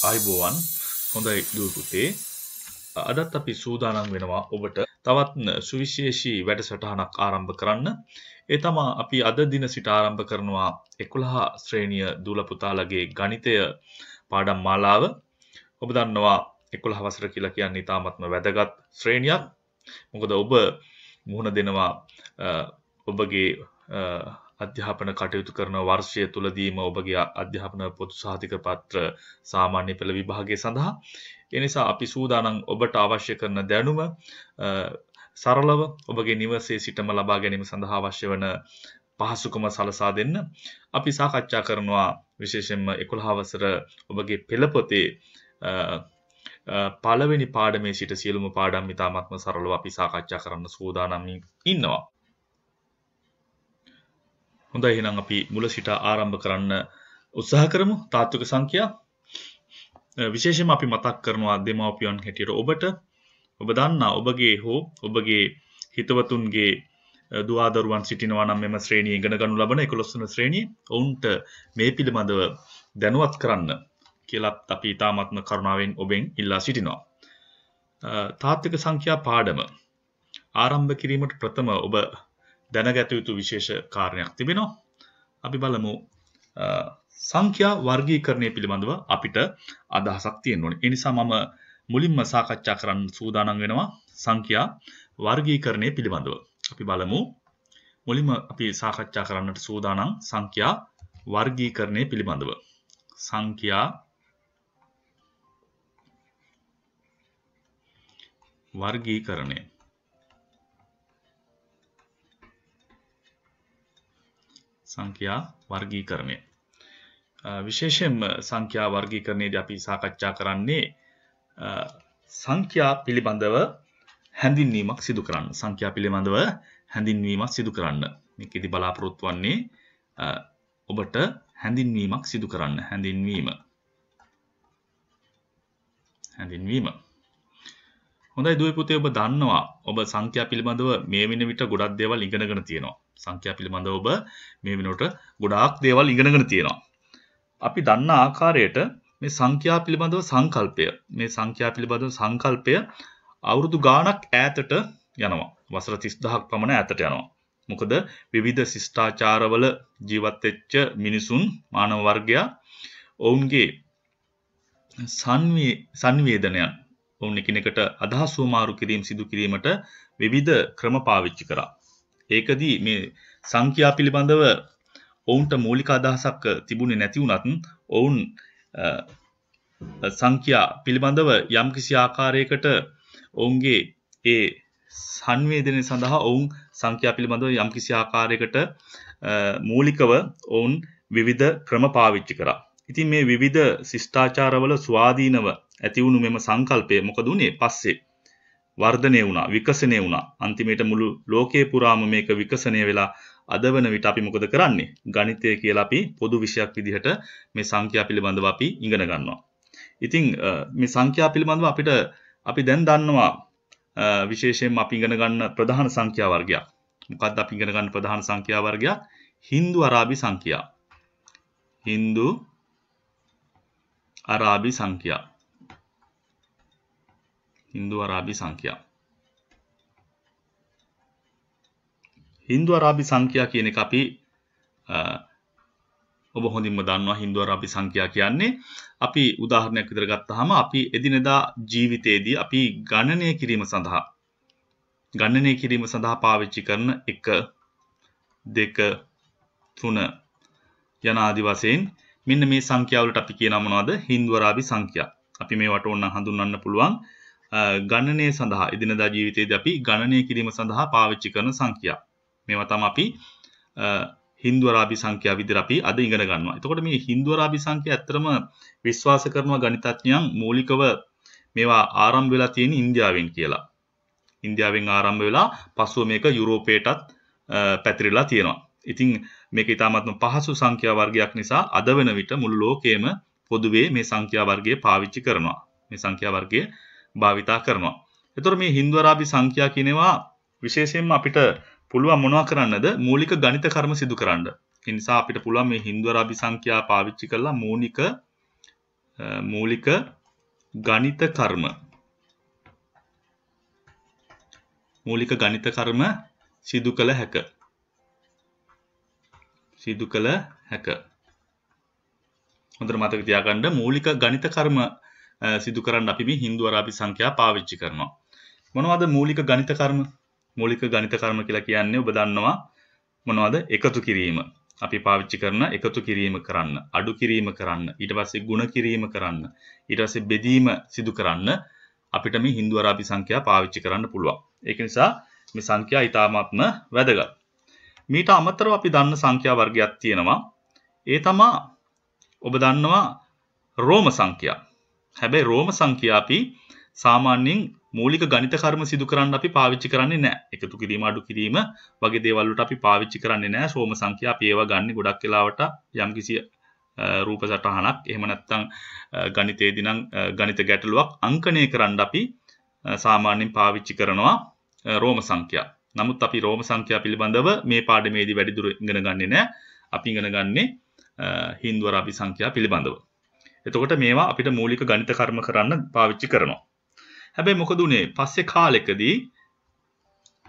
ආයුබෝවන් හොඳයි දුව පුතේ අදත් අපි සූදානම් වෙනවා ඔබට තවත් සුවිශේෂී වැඩසටහනක් ආරම්භ කරන්න. ඒ තමයි අපි අද දින සිට ආරම්භ කරනවා 11 ශ්‍රේණිය දූල පුතාලගේ ගණිතය පාඩම් මාලාව. ඔබ දන්නවා 11 වසර කියලා කියන්නේ ඉතාමත්ම වැදගත් ශ්‍රේණියක්. මොකද ඔබ මුහුණ දෙනවා ඔබගේ අධ්‍යාපන කටයුතු කරන වර්ෂය තුලදීම ඔබගේ අධ්‍යාපන පොදු සහතික පත්‍ර සාමාන්‍ය පෙළ විභාගය සඳහා. ඒ නිසා අපි සූදානම් ඔබට අවශ්‍ය කරන දැනුම සරලව ඔබගේ නිවසේ සිටම ලබා ගැනීම සඳහා අවශ්‍ය වන පහසුකම සලසා දෙන්න. අපි සාකච්ඡා කරනවා විශේෂයෙන්ම 11 වසර ඔබගේ පෙළ පොතේ පළවෙනි පාඩමේ සිට සියලුම පාඩම් ඉතාමත්ම සරලව අපි සාකච්ඡා කරන්න සූදානම් ඉන්නවා. හොඳයි එහෙනම් අපි මුල සිට ආරම්භ කරන්න උත්සාහ කරමු. තාත්වික සංඛ්‍යා විශේෂයෙන්ම අපි මතක් කරනවා දෙමව්පියන් හැටියට ඔබට ඔබ දන්නා ඔබගේ හෝ ඔබගේ හිතවතුන්ගේ දුවදරුවන් සිටිනවා නම් මෙම ශ්‍රේණිය ඉගෙන ගනු ලබන 11 වන ශ්‍රේණිය ඔවුන්ට මේ පිළිබඳව දැනුවත් කරන්න කියලා අපි ඊ타ත්ම කරුණාවෙන් ඔබෙන් ඉල්ලා සිටිනවා. තාත්වික සංඛ්‍යා පාඩම ආරම්භ කිරීමට ප්‍රථම ඔබ දැනගත යුතු විශේෂ කාරණයක් තිබෙනවා. අපි බලමු සංඛ්‍යා වර්ගීකරණය පිළිබඳව අපිට අදහසක් තියෙන්න ඕනේ. ඒ නිසා මම මුලින්ම සාකච්ඡා කරන්න සූදානම් වෙනවා සංඛ්‍යා වර්ගීකරණය පිළිබඳව. අපි බලමු මුලින්ම අපි සාකච්ඡා කරන්නට සූදානම් සංඛ්‍යා වර්ගීකරණය පිළිබඳව. සංඛ්‍යා වර්ගීකරණය සංඛ්‍යා වර්ගීකරණය විශේෂයෙන්ම සංඛ්‍යා වර්ගීකරණයේදී අපි සාකච්ඡා කරන්නේ සංඛ්‍යා පිළිබඳව හැඳින්වීමක් සිදු කරන්න. සංඛ්‍යා පිළිබඳව හැඳින්වීමක් සිදු කරන්න. මේකෙදි බලාපොරොත්තු වෙන්නේ ඔබට හැඳින්වීමක් සිදු කරන්න. හැඳින්වීම. හොඳයි දුවේ පුතේ ඔබ දන්නවා ඔබ සංඛ්‍යා පිළිබඳව මේ වෙන විට ගොඩක් දේවල් ඉගෙනගෙන තියෙනවා. සංඛ්‍යා පිළිබඳව ඔබ මේ වෙනකොට ගොඩාක් දේවල් ඉගෙනගෙන තියෙනවා. අපි දන්න ආකාරයට මේ සංඛ්‍යා පිළිබඳව සංකල්පය අවුරුදු ගාණක් ඈතට යනවා. වසර 30000ක් පමණ ඈතට යනවා. මොකද විවිධ ශිෂ්ටාචාරවල ජීවත් වෙච්ච මිනිසුන් මානව වර්ගයා ඔවුන්ගේ සංවේදනයන් ඔවුන් එකිනෙකට අදහස් වමාරු කිරීම සිදු කිරීමට විවිධ ක්‍රම පාවිච්චි කරා. ඒකදී මේ සංඛ්‍යා පිළිබඳව ඔවුන්ට මූලික අදහසක් තිබුණේ නැති වුණත් ඔවුන් සංඛ්‍යා පිළිබඳව යම්කිසි ආකාරයකට ඔවුන්ගේ ඒ සංවේදනය සඳහා ඔවුන් සංඛ්‍යා පිළිබඳව යම්කිසි ආකාරයකට මූලිකව ඔවුන් විවිධ ක්‍රම පාවිච්චි කරා. ඉතින් මේ විවිධ ශිෂ්ටාචාරවල ස්වාධීනව ඇති වුණු මෙම සංකල්පය මොකද උනේ පස්සේ වර්ධනය වුණා, විකසනය වුණා. අන්තිමේට මුළු ලෝකයේ පුරාම මේක විකසනය වෙලා අද වන විට අපි මොකද කරන්නේ? ගණිතය කියලා අපි පොදු විෂයක් විදිහට මේ සංඛ්‍යා පිළිබඳව අපි ඉගෙන ගන්නවා. ඉතින් මේ සංඛ්‍යා පිළිබඳව අපි දැන් දන්නවා විශේෂයෙන්ම අපි ඉගෙන ගන්න ප්‍රධාන සංඛ්‍යා වර්ගයක්. මොකක්ද අපි ඉගෙන ගන්න ප්‍රධාන සංඛ්‍යා වර්ගයක්? හින්දු අරාබි සංඛ්‍යා. හින්දු අරාබි සංඛ්‍යා. හින්දු අරාබි සංඛ්‍යා. හින්දු අරාබි සංඛ්‍යා කියන එක අපි ඔබ හොඳින්ම දන්නවා. හින්දු අරාබි සංඛ්‍යා කියන්නේ අපි උදාහරණයක් විදිහට ගත්තාම අපි එදිනෙදා ජීවිතයේදී අපි ගණනය කිරීම සඳහා පාවිච්චි කරන 1 2 3 යන ආදි වශයෙන් මෙන්න මේ සංඛ්‍යාවලට අපි කියනවා මොනවද? හින්දු අරාබි සංඛ්‍යා. අපි මේවට ඕන හඳුන්වන්න පුළුවන් ගණනය සඳහා එදිනෙදා ජීවිතයේදී අපි ගණනය කිරීම සඳහා පාවිච්චි කරන සංඛ්‍යා. මේවා තමයි අපි හින්දු අරාබි සංඛ්‍යා විදිහට අපි අද ඉගෙන ගන්නවා. එතකොට මේ හින්දු අරාබි සංඛ්‍යා ඇත්තටම විශ්වාස කරනවා ගණිතඥයන් මූලිකව මේවා ආරම්භ වෙලා තියෙන ඉන්දියාවෙන් කියලා. ඉන්දියාවෙන් ආරම්භ වෙලා පසුව මේක යුරෝපයටත් පැතිරලා තියෙනවා. ඉතින් මේක ඊටාත්ම පහසු සංඛ්‍යා වර්ගයක් නිසා අද වෙන විට මුළු ලෝකයේම පොදුවේ මේ සංඛ්‍යා වර්ගය පාවිච්චි කරනවා. මේ සංඛ්‍යා වර්ගය භාවිතා කරනවා. එතකොට මේ හින්දු අරාබි සංඛ්‍යා කියනවා විශේෂයෙන්ම අපිට පුළුවන් මොනවා කරන්නද? මූලික ගණිත කර්ම සිදු කරන්න. ඒ නිසා අපිට පුළුවන් මේ හින්දු අරාබි සංඛ්‍යා පාවිච්චි කරලා මූලික මූලික ගණිත කර්ම. මූලික ගණිත කර්ම සිදු කළ හැක. සිදු කළ හැක. හොඳට මතක තියාගන්න මූලික ගණිත කර්ම සිදු කරන්න අපි මේ හින්දු අරාබි සංඛ්‍යා පාවිච්චි කරනවා. මොනවද මූලික ගණිත කර්ම? මූලික ගණිත කර්ම කියලා කියන්නේ ඔබ දන්නවා මොනවද? එකතු කිරීම. අපි පාවිච්චි කරන එකතු කිරීම කරන්න, අඩු කිරීම කරන්න, ඊට පස්සේ ಗುಣ කිරීම කරන්න, ඊට පස්සේ බෙදීම සිදු කරන්න අපිට මේ හින්දු අරාබි සංඛ්‍යා පාවිච්චි කරන්න පුළුවන්. ඒක නිසා මේ සංඛ්‍යා ඊටාත්ම වැදගත්. මීට අමතරව අපි දන්න සංඛ්‍යා වර්ගයක් තියෙනවා. ඒ තමයි ඔබ දන්නවා රෝම සංඛ්‍යා. හැබැයි රෝම සංඛ්‍යා අපි සාමාන්‍යයෙන් මූලික ගණිත කර්ම සිදු කරන්න අපි පාවිච්චි කරන්නේ නැහැ. එකතු කිරීම අඩු කිරීම වගේ දේවල් වලට අපි පාවිච්චි කරන්නේ නැහැ. රෝම සංඛ්‍යා අපි ඒවා ගන්න ගොඩක් වෙලාවට යම්කිසි රූප සටහනක් එහෙම නැත්නම් ගණිතයේදී නම් ගණිත ගැටලුවක් අංකණය කරන්න අපි සාමාන්‍යයෙන් පාවිච්චි කරනවා රෝම සංඛ්‍යා. නමුත් අපි රෝම සංඛ්‍යා පිළිබඳව මේ පාඩමේදී වැඩිදුර ඉගෙන ගන්නේ නැහැ. අපි ඉගෙන ගන්නේ හින්දු අරාබි සංඛ්‍යා පිළිබඳව. එතකොට මේවා අපිට මූලික ගණිත කර්ම කරන්න පාවිච්චි කරනවා. හැබැයි මොකද උනේ? පස්සේ කාලෙකදී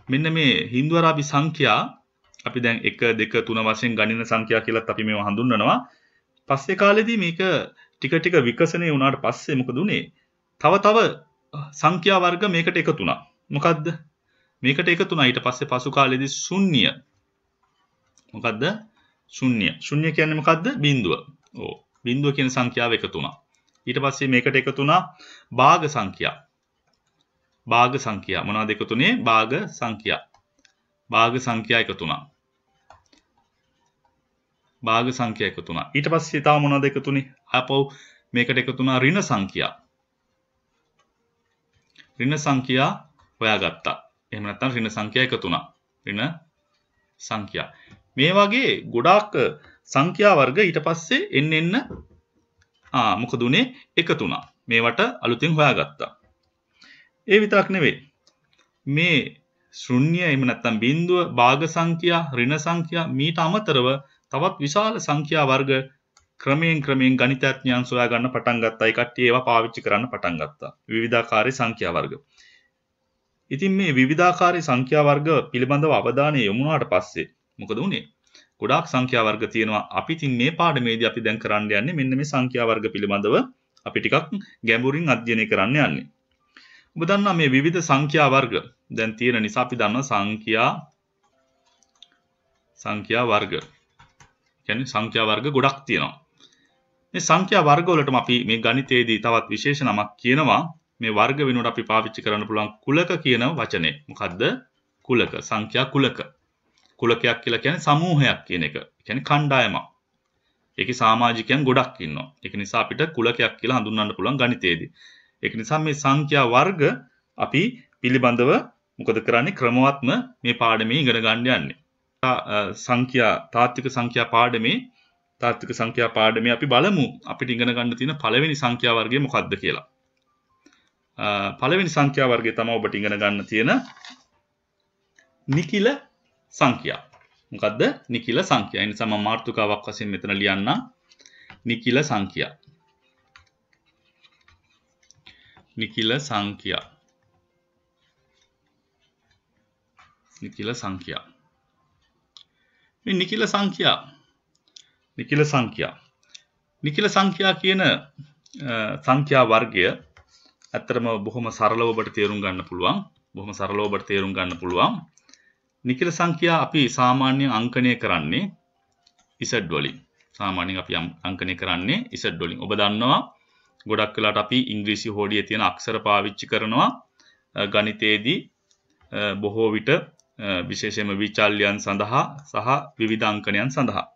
මෙන්න මේ හින්දු අරාබි සංඛ්‍යා අපි දැන් 1 2 3 වශයෙන් ගණන සංඛ්‍යා කියලාත් අපි මේවා හඳුන්වනවා. පස්සේ කාලෙදී මේක ටික ටික විකසනය වුණාට පස්සේ මොකද උනේ? තව සංඛ්‍යා වර්ග මේකට එකතු වුණා. මොකද්ද? මේකට එකතු වුණා ඊට පස්සේ පසු කාලෙදී ශුන්‍ය. මොකද්ද? ශුන්‍ය. ශුන්‍ය කියන්නේ මොකද්ද? බිඳුව. ඔව්. බිඳුව කියන සංඛ්‍යාව එකතු වුණා. ඊට පස්සේ මේකට එකතු වුණා භාග සංඛ්‍යා. භාග සංඛ්‍යා මොනවද එකතුනේ? භාග සංඛ්‍යා. භාග සංඛ්‍යා එකතු වුණා. භාග සංඛ්‍යා එකතු වුණා. ඊට පස්සේ තව මොනවද එකතුනේ? ආපහු මේකට එකතු වුණා ඍණ සංඛ්‍යා. ඍණ සංඛ්‍යා හොයාගත්තා. එහෙම නැත්නම් ඍණ සංඛ්‍යා එකතු වුණා. ඍණ සංඛ්‍යා. මේ වගේ ගොඩාක් සංඛ්‍යා වර්ග ඊට පස්සේ එන්න මොකද උනේ? එකතු වුණා. මේවට අලුතෙන් හොයාගත්තා. ඒ විතරක් නෙවෙයි. මේ ශුන්‍ය එහෙම නැත්නම් බිඳුව, භාග සංඛ්‍යා, ඍණ සංඛ්‍යා මීට අමතරව තවත් විශාල සංඛ්‍යා වර්ග ක්‍රමයෙන් ගණිතඥයන් සොයා ගන්න පටන් ගත්තා. ඒ කට්ටිය ඒවා පාවිච්චි කරන්න පටන් ගත්තා. විවිධාකාරී සංඛ්‍යා වර්ග. ඉතින් මේ විවිධාකාරී සංඛ්‍යා වර්ග පිළිබඳව අවධානය යොමු වුණාට පස්සේ මොකද උනේ? ගොඩාක් සංඛ්‍යා වර්ග තියෙනවා. අපි ඉතින් මේ පාඩමේදී අපි දැන් කරන්න යන්නේ මෙන්න මේ සංඛ්‍යා වර්ග පිළිබඳව අපි ටිකක් ගැඹුරින් අධ්‍යයනය කරන්න යන්නේ. ඔබ දන්නා මේ විවිධ සංඛ්‍යා වර්ග දැන් තියෙන නිසා අපි දන්නවා සංඛ්‍යා වර්ග. කියන්නේ සංඛ්‍යා වර්ග ගොඩක් තියෙනවා. මේ සංඛ්‍යා වර්ග වලටම අපි මේ ගණිතයේදී තවත් විශේෂ නමක් කියනවා. මේ වර්ග වෙනුවට අපි පාවිච්චි කරන්න පුළුවන් කුලක කියන වචනේ. මොකද්ද? කුලක. සංඛ්‍යා කුලක. කුලකයක් කියලා කියන්නේ සමූහයක් කියන එක. කියන්නේ කණ්ඩායමක්. ඒකේ සමාජිකයන් ගොඩක් ඉන්නවා. ඒක නිසා අපිට කුලකයක් කියලා හඳුන්වන්න පුළුවන් ගණිතයේදී. ඒක නිසා මේ සංඛ්‍යා වර්ග අපි පිළිබඳව මොකද කරන්නේ? ක්‍රමවත්ම මේ පාඩමේ ඉගෙන ගන්න යන්නේ. තාත්වික සංඛ්‍යා පාඩමේ අපි බලමු අපිට ඉගෙන ගන්න තියෙන පළවෙනි සංඛ්‍යා වර්ගය මොකක්ද කියලා. පළවෙනි සංඛ්‍යා වර්ගය තමයි ඔබට ඉගෙන ගන්න තියෙන නිකිල සංඛ්‍යා. මොකද්ද? නිකිල සංඛ්‍යා. ඒ නිසා මම මාතෘකාවක් වශයෙන් මෙතන ලියන්න. නිකිල සංඛ්‍යා. නිකිල සංඛ්‍යා. නිකිල සංඛ්‍යා. මේ නිකිල සංඛ්‍යා කියන සංඛ්‍යා වර්ගය ඇත්තටම බොහොම සරලව ඔබට තේරුම් ගන්න පුළුවන්. නිකිල සංඛ්‍යා අපි සාමාන්‍යයෙන් අංකණය කරන්නේ Z වලින්. ඔබ දන්නවා ගොඩක් වෙලාවට අපි ඉංග්‍රීසි හෝඩියේ තියෙන අක්ෂර පාවිච්චි කරනවා ගණිතයේදී බොහෝ විට විශේෂයෙන්ම විචල්‍යයන් සඳහා සහ විවිධ අංකණයන් සඳහා.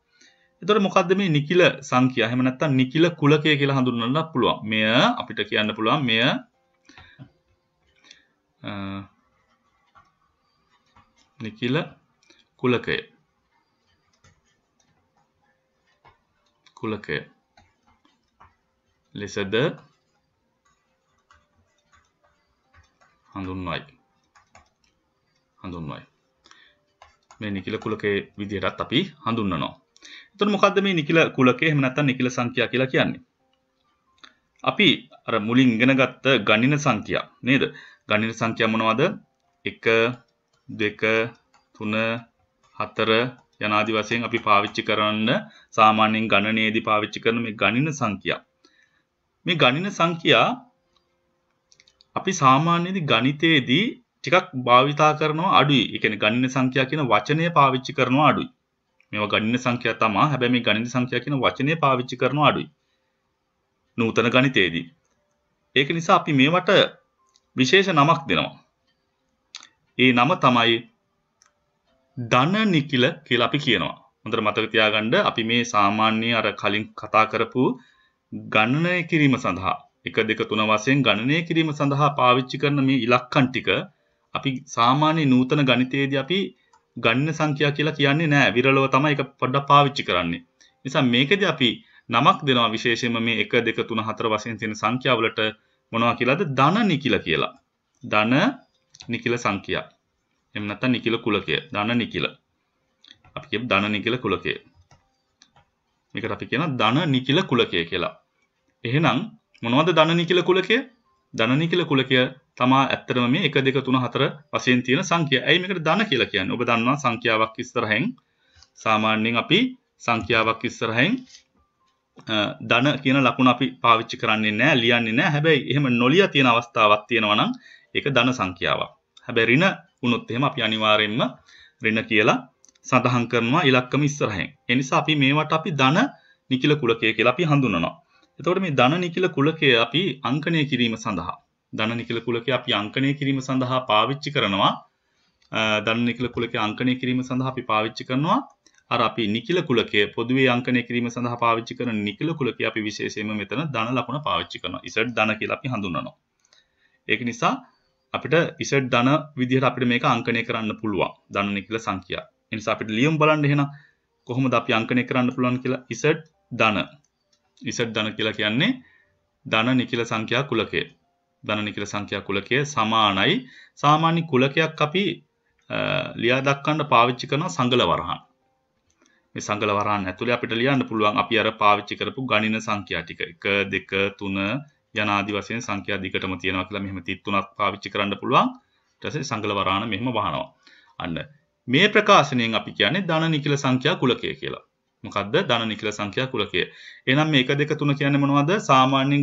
එතකොට මොකද්ද මේ නිකිල සංඛ්‍යා? එහෙම නැත්නම් නිකිල කුලකය කියලා හඳුන්වන්න පුළුවන්. මෙය අපිට කියන්න පුළුවන් මෙය නිකිල කුලකය. ලෙසද හඳුන්වයි. මේ නිකිල කුලකයේ විදිහටත් අපි හඳුන්වනවා. එතකොට මොකද්ද මේ නිකිල කුලකය එහෙම නැත්නම් නිකිල සංඛ්‍යා කියලා කියන්නේ? අපි අර මුලින් ඉගෙන ගත්ත ගණින සංඛ්‍යා නේද? ගණින සංඛ්‍යා මොනවද? 1 2 3 4 යන ආදි වශයෙන් අපි පාවිච්චි කරන්න සාමාන්‍යයෙන් ගණනයේදී පාවිච්චි කරන මේ ගණින සංඛ්‍යා. මේ ගණින සංඛ්‍යා අපි සාමාන්‍යයෙන් ගණිතයේදී ටිකක් භාවිතා කරනවා අඩුයි. ඒ කියන්නේ ගණින සංඛ්‍යා කියන වචනය පාවිච්චි කරනවා අඩුයි. මේවා ගණින සංඛ්‍යා තමයි. හැබැයි මේ ගණින සංඛ්‍යා කියන වචනය පාවිච්චි කරනවා අඩුයි. නූතන ගණිතයේදී. ඒක නිසා අපි මේවට විශේෂ නමක් දෙනවා. ඒ නම තමයි ධන නිකිල කියලා අපි කියනවා. හොඳට මතක තියාගන්න අපි මේ සාමාන්‍ය අර කලින් කතා කරපු ගණනය කිරීම සඳහා 1 2 3 වශයෙන් ගණනය කිරීම සඳහා පාවිච්චි කරන මේ ඉලක්කම් ටික අපි සාමාන්‍ය නූතන ගණිතයේදී අපි ගණන සංඛ්‍යා කියලා කියන්නේ නැහැ. විරලව තමයි ඒක පොඩ්ඩක් පාවිච්චි කරන්නේ. නිසා මේකදී අපි නමක් දෙනවා විශේෂයෙන්ම මේ 1 2 3 4 වශයෙන් තියෙන සංඛ්‍යා වලට මොනවා කියලාද? ධන නිකිල කියලා. ධන නිකිල සංඛ්‍යා. එහෙම නැත්නම් නිකිල කුලකය. ධන නිකිල. අපි කියමු ධන නිකිල කුලකය. මේකට අපි කියනවා ධන නිකිල කුලකය කියලා. එහෙනම් මොනවද ධන නිකිල කුලකය? ධන නිකිල කුලකය තමා ඇත්තටම මේ 1 2 3 4 වශයෙන් තියෙන සංඛ්‍යා. ඇයි මේකට ධන කියලා කියන්නේ? ඔබ දන්නවා සංඛ්‍යාවක් ඉස්සරහින් සාමාන්‍යයෙන් අපි සංඛ්‍යාවක් ඉස්සරහින් ධන කියන ලකුණ අපි පාවිච්චි කරන්නේ නැහැ, ලියන්නේ නැහැ. හැබැයි එහෙම නොලිය තියෙන අවස්ථාවක් තියෙනවා නම් ඒක ධන සංඛ්‍යාවක්. හැබැයි ඍණ වුණොත් එහෙම අපි අනිවාර්යයෙන්ම ඍණ කියලා සඳහන් කරනවා ඉලක්කම ඉස්සරහින්. ඒ නිසා අපි මේවට අපි ධන නිකිල කුලකය කියලා අපි හඳුන්වනවා. එතකොට මේ ධන නිකිල කුලකය අපි අංකණය කිරීම සඳහා ධන නිකිල කුලකය අපි අංකණය කිරීම සඳහා පාවිච්චි කරනවා. ධන නිකිල කුලකය අංකණය කිරීම සඳහා අපි පාවිච්චි කරනවා. අර අපි නිකිල කුලකය පොදුවේ අංකණය කිරීම සඳහා පාවිච්චි කරන නිකිල කුලකය අපි විශේෂයෙන්ම මෙතන ධන ලකුණ පාවිච්චි කරනවා. ඉසඩ් ධන කියලා අපි හඳුන්වනවා. ඒක නිසා අපිට ඉසඩ් ධන විදිහට අපිට මේක අංකණය කරන්න පුළුවන්. ධන නිකිල සංඛ්‍යා. ඒ නිසා අපිට ලියමු බලන්න එහෙනම් කොහොමද අපි අංකණය කරන්න පුළුවන් කියලා. ඉසඩ් ධන. ඉසඩ් ධන කියලා කියන්නේ ධන නිකිල සංඛ්‍යා කුලකය. ධන නිකිල සංඛ්‍යා කුලකය සමානයි සාමාන්‍ය කුලකයක් අපි ලියා දක්වන්න පාවිච්චි කරන සංගල වරහන්. මේ සංගල වරහන් ඇතුලේ අපිට ලියන්න පුළුවන් අපි අර පාවිච්චි කරපු ගණින සංඛ්‍යා ටික 1 2 3 යන ආදි වශයෙන් සංඛ්‍යා දිගටම තියෙනවා කියලා මෙහෙම 33ක් පාවිච්චි කරන්න පුළුවන්. ඊට පස්සේ සංගල වරහන මෙහෙම වහනවා. අන්න මේ ප්‍රකාශනයෙන් අපි කියන්නේ ධන නිකිල සංඛ්‍යා කුලකය කියලා. මොකද්ද ධන නිකිල සංඛ්‍යා කුලකය? එහෙනම් මේ 1 2 3 කියන්නේ මොනවද? සාමාන්‍යයෙන්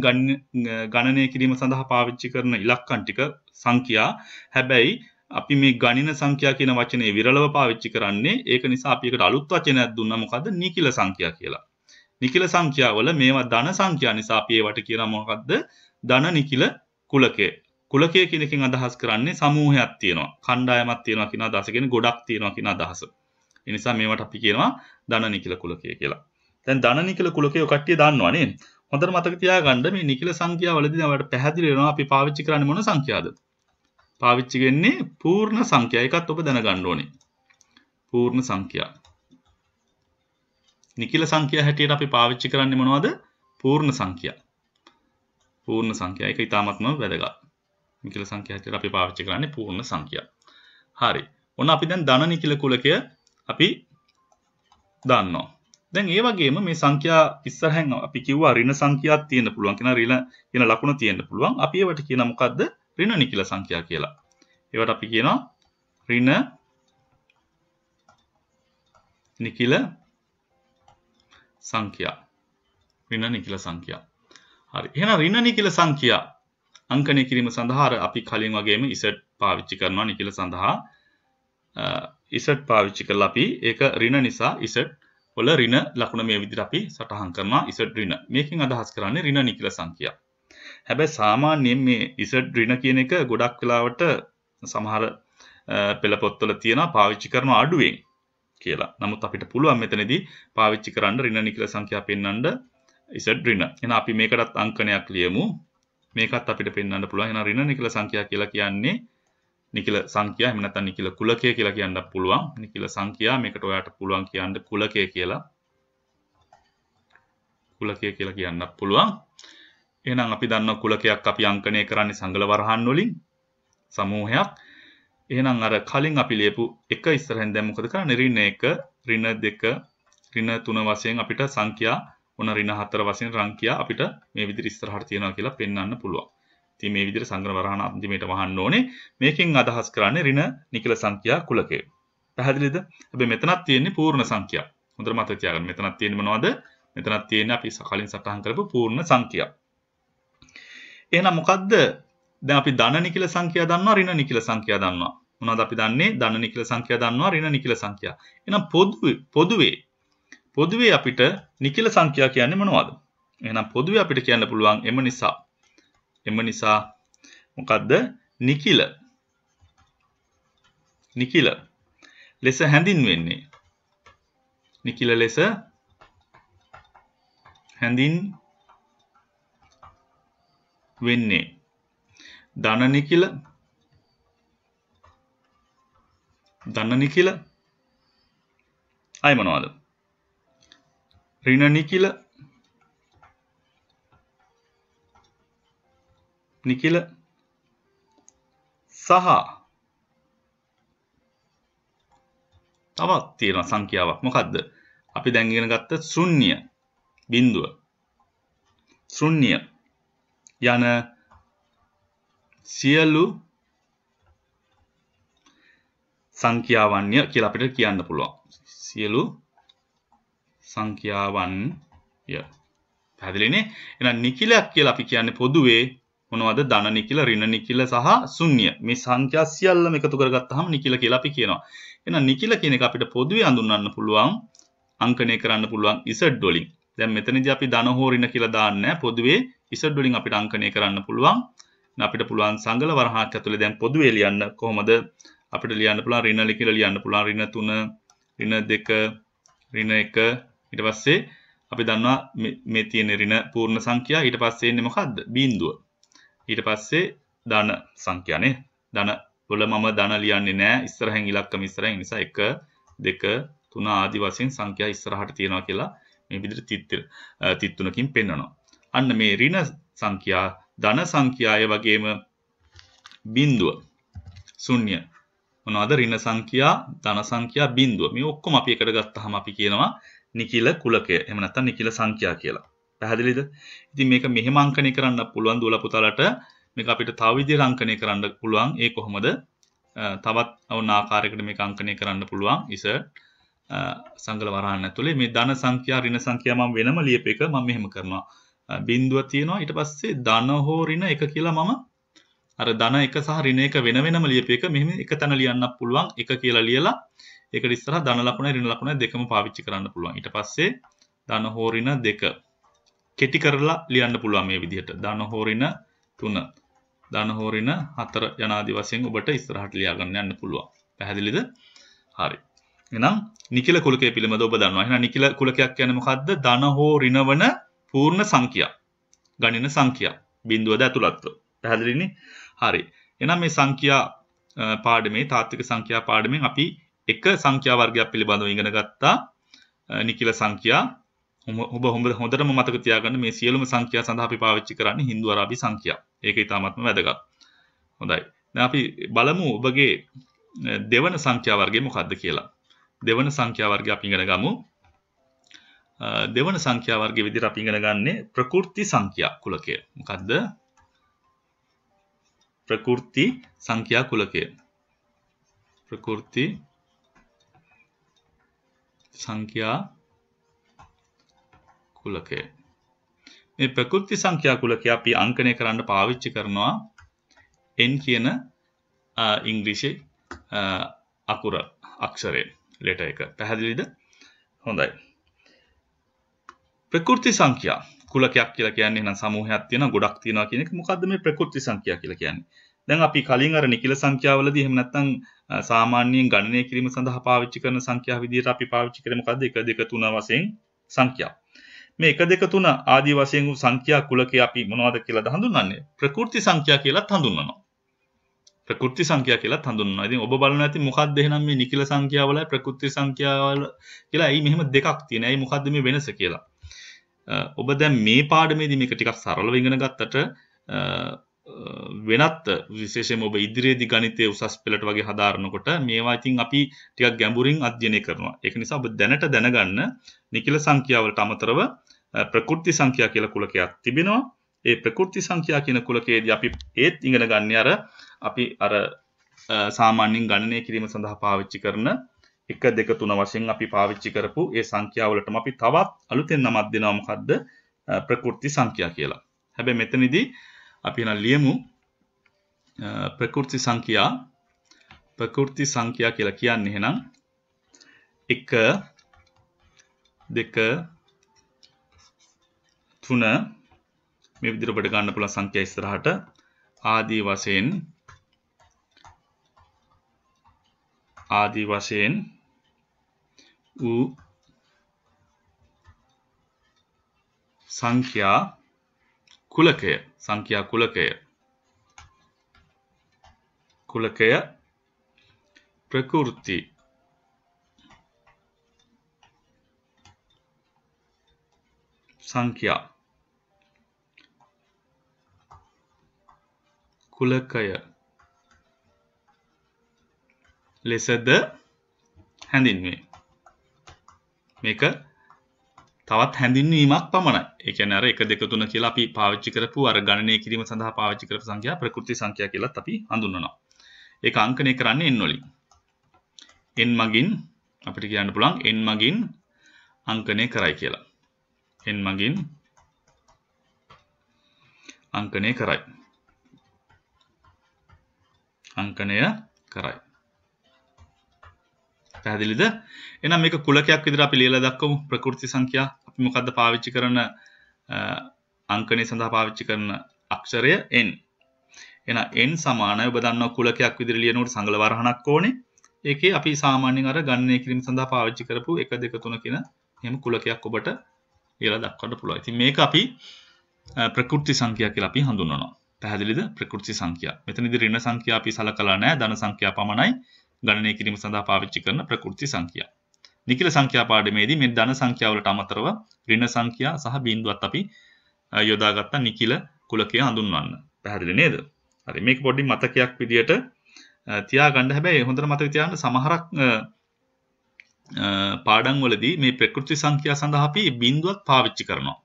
ගණනය කිරීම සඳහා පාවිච්චි කරන ඉලක්කම් ටික සංඛ්‍යා. හැබැයි අපි මේ ගණින සංඛ්‍යා කියන වචනේ විරලව පාවිච්චි කරන්නේ. ඒක නිසා අපි ඒකට අලුත් වචනයක් දුන්නා. මොකද්ද? නිකිල සංඛ්‍යා කියලා. නිකිල සංඛ්‍යාවල මේවා ධන සංඛ්‍යා නිසා අපි ඒවට කියනවා මොකද්ද? ධන නිකිල කුලකය. කුලකය කියන එකෙන් අදහස් කරන්නේ සමූහයක් තියෙනවා. කණ්ඩායමක් තියෙනවා කියන අදහස. කියන්නේ ගොඩක් තියෙනවා කියන අදහස. ඒ නිසා මේවට අපි කියනවා ධන නිකිල කුලකය කියලා. දැන් ධන නිකිල කුලකය කට්ටිය දන්නවා නේද? හොඳට මතක තියාගන්න මේ නිකිල සංඛ්‍යාවලදී අපිට පැහැදිලි වෙනවා අපි පාවිච්චි කරන්නේ මොන සංඛ්‍යාවද? පාවිච්චි වෙන්නේ පූර්ණ සංඛ්‍යා. ඒකත් ඔබ දැනගන්න ඕනේ. පූර්ණ සංඛ්‍යා. නිකිල සංඛ්‍යා හැටියට අපි පාවිච්චි කරන්නේ මොනවද? පූර්ණ සංඛ්‍යා. පූර්ණ සංඛ්‍යා. ඒක ඊටාත්ම වැදගත්. නිකිල සංඛ්‍යා හැටියට අපි පාවිච්චි කරන්නේ පූර්ණ සංඛ්‍යා. හරි. ඔන්න අපි දැන් ධන නිකිල කුලකය අපි දන්නවා. දැන් ඒ වගේම මේ සංඛ්‍යා ඉස්සරහෙන් අපි කිව්වා ඍණ සංඛ්‍යාවක් තියෙන්න පුළුවන්. කියන ඍණ කියන ලකුණ තියෙන්න පුළුවන්. අපි ඒවට කියන මොකද්ද? ඍණ නිකිල සංඛ්‍යා කියලා. ඒවට අපි කියනවා ඍණ නිකිල සංඛ්‍යා. ඍණ නිකිල සංඛ්‍යා. හරි. එහෙනම් ඍණ නිකිල සංඛ්‍යා අංකණය කිරීම සඳහා අපි කලින් වගේම ඉසඩ් පාවිච්චි කරනවා නිකිල සඳහා. ඉසඩ් පාවිච්චි කරලා අපි ඒක ඍණ නිසා ඉසඩ් වල ඍණ ලකුණ මේ විදිහට අපි සටහන් කරනවා ඉසඩ් ඍණ. මේකෙන් අදහස් කරන්නේ ඍණ නිකිල සංඛ්‍යා. හැබැයි සාමාන්‍යයෙන් මේ ඉසඩ් ඍණ කියන එක ගොඩක් වෙලාවට සමහර පෙළ පොත්වල තියෙනවා පාවිච්චි කරන අඩුවෙන් කියලා. නමුත් අපිට පුළුවන් මෙතනදී පාවිච්චි කරන්න ඍණ නිකිල සංඛ්‍යා පෙන්වන්න ඉසඩ් ඍණ. එහෙනම් අපි මේකටත් අංකණයක් ලියමු. මේකත් අපිට පෙන්වන්න පුළුවන්. එහෙනම් ඍණ නිකිල සංඛ්‍යා කියලා කියන්නේ නිකිල සංඛ්‍යා එහෙම නැත්නම් නිකිල කුලකය කියලා කියන්නත් පුළුවන්. නිකිල සංඛ්‍යා මේකට ඔයාලට පුළුවන් කියන්න කුලකය කියලා. කුලකය කියලා කියන්නත් පුළුවන්. එහෙනම් අපි දන්නවා කුලකයක් අපි අංකණය කරන්නේ සංගල වරහන් වලින් සමූහයක්. එහෙනම් අර කලින් අපි ලියපු එක ඉස්සරහෙන් දැන් මොකද කරන්නේ? ඍණ 1, ඍණ 2, ඍණ 3 වශයෙන් අපිට සංඛ්‍යා ඔන්න ඍණ 4 වශයෙන් සංඛ්‍යා අපිට මේ විදිහට ඉස්සරහට තියනවා කියලා පෙන්වන්න පුළුවන්. ඉතින් මේ විදිහට සංග්‍රහ වරහන අන්තිමේට වහන්න ඕනේ. මේකෙන් අදහස් කරන්නේ ඍණ නිකිල සංඛ්‍යා කුලකය. පැහැදිලිද? හැබැයි මෙතනක් තියෙන්නේ පූර්ණ සංඛ්‍යා. හොඳට මතක තියාගන්න. මෙතනක් තියෙන්නේ මොනවද? මෙතනක් තියෙන්නේ අපි කලින් සටහන් කරපු පූර්ණ සංඛ්‍යා. එහෙනම් මොකද්ද? දැන් අපි ධන නිකිල සංඛ්‍යා දන්නවා, ඍණ නිකිල සංඛ්‍යා දන්නවා. මොනවද අපි දන්නේ? ධන නිකිල සංඛ්‍යා දන්නවා, ඍණ නිකිල සංඛ්‍යා. එහෙනම් පොදුවේ අපිට නිකිල සංඛ්‍යා කියන්නේ මොනවද? එහෙනම් පොදුවේ අපිට කියන්න පුළුවන් එම නිසා මොකද්ද? නිකිල ලෙස හැඳින්වෙන්නේ. නිකිල ලෙස හැඳින්වෙන්නේ. ධන නිකිල අය මොනවද? ඍණ නිකිල සහ තවත් තියෙන සංඛ්‍යාවක් මොකද්ද? අපි දැන් ඉගෙන ගත්ත ශුන්‍ය බිඳුව ශුන්‍ය යන සියලු සංඛ්‍යාවන්ය කියලා අපිට කියන්න පුළුවන්. සියලු සංඛ්‍යාවන්ය. පැහැදිලිනේ? එහෙනම් නිකිලයක් කියලා අපි කියන්නේ පොදුවේ මොනවද? ධන නිකිල, ඍණ නිකිල සහ ශුන්‍ය. මේ සංඛ්‍යා සියල්ලම එකතු කරගත්තාම නිකිල කියලා අපි කියනවා. එහෙනම් නිකිල කියන එක අපිට පොදුවේ අඳුන්වන්න පුළුවන්, අංකණය කරන්න පුළුවන් ඉසඩ් වලින්. දැන් මෙතනදී අපි ධන හෝ ඍණ කියලා දාන්නේ නැහැ. පොදුවේ ඉසඩ් වලින් අපිට අංකණය කරන්න පුළුවන්. අපිට පුළුවන් සංගල වරහක් ඇතුලේ දැන් පොදුවේ ලියන්න කොහොමද? අපිට ලියන්න පුළුවන් ඍණ නිකිල ලියන්න පුළුවන් ඍණ 3, ඍණ 2, ඍණ 1. ඊට පස්සේ අපි දන්නවා මේ තියෙන ඍණ පූර්ණ සංඛ්‍යා. ඊට පස්සේ එන්නේ මොකද්ද? බිඳුව. ඊට පස්සේ ධන සංඛ්‍යානේ. ධන වල මම ධන ලියන්නේ නැහැ. ඉස්සරහින් ඉලක්කම ඉස්සරහින් නිසා 1, 2, 3 ආදි වශයෙන් සංඛ්‍යා ඉස්සරහට තියනවා කියලා මේ විදිහට තිත් තුනකින් පෙන්වනවා. අන්න මේ ඍණ සංඛ්‍යා, ධන සංඛ්‍යාය වගේම බිඳුව, ශුන්‍ය මොනවද? ඍණ සංඛ්‍යා, ධන සංඛ්‍යා, බිඳුව. මේ ඔක්කොම අපි එකට ගත්තාම අපි කියනවා නිකිල කුලකය. එහෙම නැත්නම් නිකිල සංඛ්‍යා කියලා. පැහැදිලිද? ඉතින් මේක මෙහෙම අංකණය කරන්න පුළුවන් දුවලා පුතාලට. මේක අපිට තව විදිහට අංකණය කරන්න පුළුවන්. ඒ කොහොමද? තවත් වුණ ආකාරයකට මේක අංකණය කරන්න පුළුවන්. සංගල වරහන් ඇතුලේ මේ ධන සංඛ්‍යා, ඍණ සංඛ්‍යා මම වෙනම ලියප එක මම මෙහෙම කරනවා. බිඳුව තියෙනවා. ඊට පස්සේ ධන හෝ ඍණ එක කියලා මම අර ධන එක සහ ඍණ එක වෙන වෙනම ලියප එක මෙහෙම එක තැන ලියන්නත් පුළුවන්. එක කියලා ලියලා ඒකට ඉස්සරහ ධන ලකුණයි ඍණ ලකුණයි දෙකම පාවිච්චි කරන්න පුළුවන්. ඊට පස්සේ ධන හෝ ඍණ දෙක කෙටි කරලා ලියන්න පුළුවන් මේ විදිහට. ධන හෝ ඍණ 3, ධන හෝ ඍණ 4 යන ආදි වශයෙන් ඔබට ඉස්සරහට ලියා ගන්න යන්න පුළුවන්. පැහැදිලිද? හරි. එහෙනම් නිකිල කුලකය පිළිබඳව ඔබ දන්නවා. එහෙනම් නිකිල කුලකයක් කියන්නේ මොකද්ද? ධන හෝ ඍණ වන පූර්ණ සංඛ්‍යා. ගණන සංඛ්‍යා. බිඳුවද ඇතුළත්ව. පැහැදිලිනේ? හරි. එහෙනම් මේ සංඛ්‍යා පාඩමේ තාත්වික සංඛ්‍යා පාඩමෙන් අපි එක සංඛ්‍යා වර්ගයක් පිළිබඳව ඉගෙන ගත්තා. නිකිල සංඛ්‍යා. ඔබ හොඳටම මතක තියාගන්න මේ සියලුම සංඛ්‍යා සඳහා අපි පාවිච්චි කරන්නේ හින්දු අරාබි සංඛ්‍යා. ඒක ඉතාමත්ම වැදගත්. හොඳයි. දැන් අපි බලමු ඔබගේ දෙවන සංඛ්‍යා වර්ගය මොකක්ද කියලා. දෙවන සංඛ්‍යා වර්ගය අපි ඉගෙන ගමු. දෙවන සංඛ්‍යා වර්ගයේ විදිහට අපි ඉගෙන ගන්නේ ප්‍රකෘති සංඛ්‍යා කුලකය. මොකද්ද? ප්‍රකෘති සංඛ්‍යා කුලකය. ප්‍රකෘති සංඛ්‍යා කුලකය. මේ ප්‍රකෘති සංඛ්‍යා කුලකය අපි අංකණය කරන්න පාවිච්චි කරනවා n කියන ඉංග්‍රීසි අක්ෂරය ලෙටර් එක. පැහැදිලිද? හොඳයි. ප්‍රකෘති සංඛ්‍යා කුලකයක් කියලා කියන්නේ එහෙනම් සමූහයක් තියෙනවා, ගොඩක් තියෙනවා කියන එක. මොකද්ද මේ ප්‍රකෘති සංඛ්‍යා කියලා කියන්නේ? දැන් අපි කලින් අර නිකිල සංඛ්‍යාවලදී එහෙම නැත්නම් සාමාන්‍යයෙන් ගණනය කිරීම සඳහා පාවිච්චි කරන සංඛ්‍යා විදිහට අපි පාවිච්චි කරේ මොකද්ද? 1 2 3 වශයෙන් සංඛ්‍යා. මේ 1 2 3 ආදී වශයෙන් වූ සංඛ්‍යා කුලකය අපි මොනවද කියලාද හඳුන්වන්නේ? ප්‍රකෘති සංඛ්‍යා කියලාත් හඳුන්වනවා. ප්‍රකෘති සංඛ්‍යා කියලාත් හඳුන්වනවා. ඉතින් ඔබ බලනවා ඇති මොකද්ද එහෙනම් මේ නිකිල සංඛ්‍යාවලයි ප්‍රකෘති සංඛ්‍යාවල කියලා ඇයි මෙහෙම දෙකක් තියෙන්නේ? ඇයි මොකද්ද මේ වෙනස කියලා? ඔබ දැන් මේ පාඩමේදී මේක ටිකක් සරලව ඉගෙන ගත්තට වෙනත් විශේෂයෙන්ම ඔබ ඉදිරියේදී ගණිතයේ උසස් පෙළට වගේ හදාරනකොට මේවා ඉතින් අපි ටිකක් ගැඹුරින් අධ්‍යයනය කරනවා. ඒක නිසා ඔබ දැනට දැනගන්න නිකිල සංඛ්‍යාවලට අමතරව ප්‍රකෘති සංඛ්‍යා කියලා කුලකයක් තිබෙනවා. ඒ ප්‍රකෘති සංඛ්‍යා කියන කුලකයේදී අපි ඒත් ඉගෙන ගන්න අපි සාමාන්‍යයෙන් ගණනය කිරීම සඳහා පාවිච්චි කරන 1 2 3 වශයෙන් අපි පාවිච්චි කරපු ඒ සංඛ්‍යා වලටම අපි තවත් අලුතෙන් නමක් දෙනවා මොකද්ද ප්‍රකෘති සංඛ්‍යා කියලා. හැබැයි මෙතනදී අපි ලියමු ප්‍රකෘති සංඛ්‍යා කියලා කියන්නේ එහෙනම් 1 2 3 මේ විදිහට ඔබට ගන්න පුළුවන් සංඛ්‍යා ඉස්සරහට ආදී වශයෙන් වූ සංඛ්‍යා කුලකය ප්‍රකෘති සංඛ්‍යා කුලකය ලෙසද හැඳින්වේ. මේක තවත් හැඳින්වීමක් පමණයි. ඒ කියන්නේ අර 1 2 3 කියලා අපි පාවිච්චි කරපු අර ගණනය කිරීම සඳහා පාවිච්චි කරපු සංඛ්‍යා ප්‍රකෘති සංඛ්‍යා කියලාත් අපි හඳුන්වනවා. ඒක අංකණය කරන්නේ n වලින්. n මගින් අපිට කියන්න පුළුවන් n මගින් අංකණය කරයි කියලා. n මගින් අංකණය කරයි. පැහැදිලිද? එහෙනම් මේක කුලකයක් විදිහට අපි ලියලා දක්වමු. ප්‍රකෘති සංඛ්‍යා අපි මොකද්ද පාවිච්චි කරන අංකණය සඳහා පාවිච්චි කරන අක්ෂරය n. එහෙනම් n සමානයි ඔබ දන්නවා කුලකයක් විදිහට ලියනකොට සංගල වරහණක් ඕනේ. ඒකේ අපි සාමාන්‍යයෙන් අර ගණනය කිරීම සඳහා පාවිච්චි කරපු 1 2 3 කියන එහෙම කුලකයක් ඔබට ලියලා දක්වන්න පුළුවන්. ඉතින් මේක අපි ප්‍රකෘති සංඛ්‍යා කියලා අපි හඳුන්වනවා. පැහැදිලිද? ප්‍රකෘති සංඛ්‍යා. මෙතනදී ඍණ සංඛ්‍යා අපි සලකලා නැහැ. ධන සංඛ්‍යා පමණයි ගණනය කිරීම සඳහා පාවිච්චි කරන ප්‍රකෘති සංඛ්‍යා. නිකිල සංඛ්‍යා පාඩමේදී මේ ධන සංඛ්‍යා වලට අමතරව ඍණ සංඛ්‍යා සහ බිංදුවත් අපි යොදාගත්ත නිකිල කුලකය හඳුන්වන්න. පැහැදිලි නේද? හරි මේක පොඩි මතකයක් විදියට තියාගන්න. හැබැයි හොඳට මතක තියාගන්න සමහරක් පාඩම් වලදී මේ ප්‍රකෘති සංඛ්‍යා සඳහා අපි බිංදුවත් පාවිච්චි කරනවා.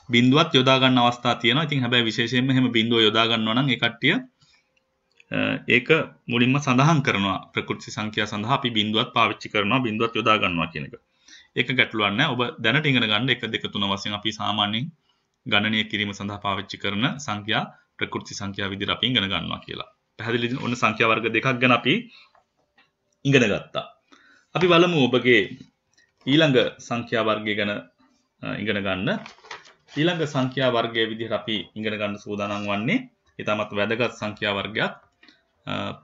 බිංදුවත් යොදා ගන්න අවස්ථා තියෙනවා. ඉතින් හැබැයි විශේෂයෙන්ම එහෙම බිංදුව යොදා ගන්නවා නම් ඒ කට්ටිය ඒක මුලින්ම සඳහන් කරනවා ප්‍රකෘති සංඛ්‍යා සඳහා අපි බිංදුවත් පාවිච්චි කරනවා බිංදුවත් යොදා ගන්නවා කියන එක. ඒක ගැටලුවක් නැහැ. ඔබ දැනට ඉගෙන ගන්න 1 2 3 වශයෙන් අපි සාමාන්‍යයෙන් ගණනය කිරීම සඳහා පාවිච්චි කරන සංඛ්‍යා ප්‍රකෘති සංඛ්‍යා විදිහට අපි ඉගෙන ගන්නවා කියලා. පැහැදිලිද? ඔන්න සංඛ්‍යා වර්ග දෙකක් ගැන අපි ඉගෙන ගත්තා. අපි බලමු ඔබගේ ඊළඟ සංඛ්‍යා වර්ගය ගැන ඉගෙන ගන්න. ඊළඟ සංඛ්‍යා වර්ගයේ විදිහට අපි ඉගෙන ගන්න සූදානම් වන්නේ ඊටමත් වැදගත් සංඛ්‍යා වර්ගයක්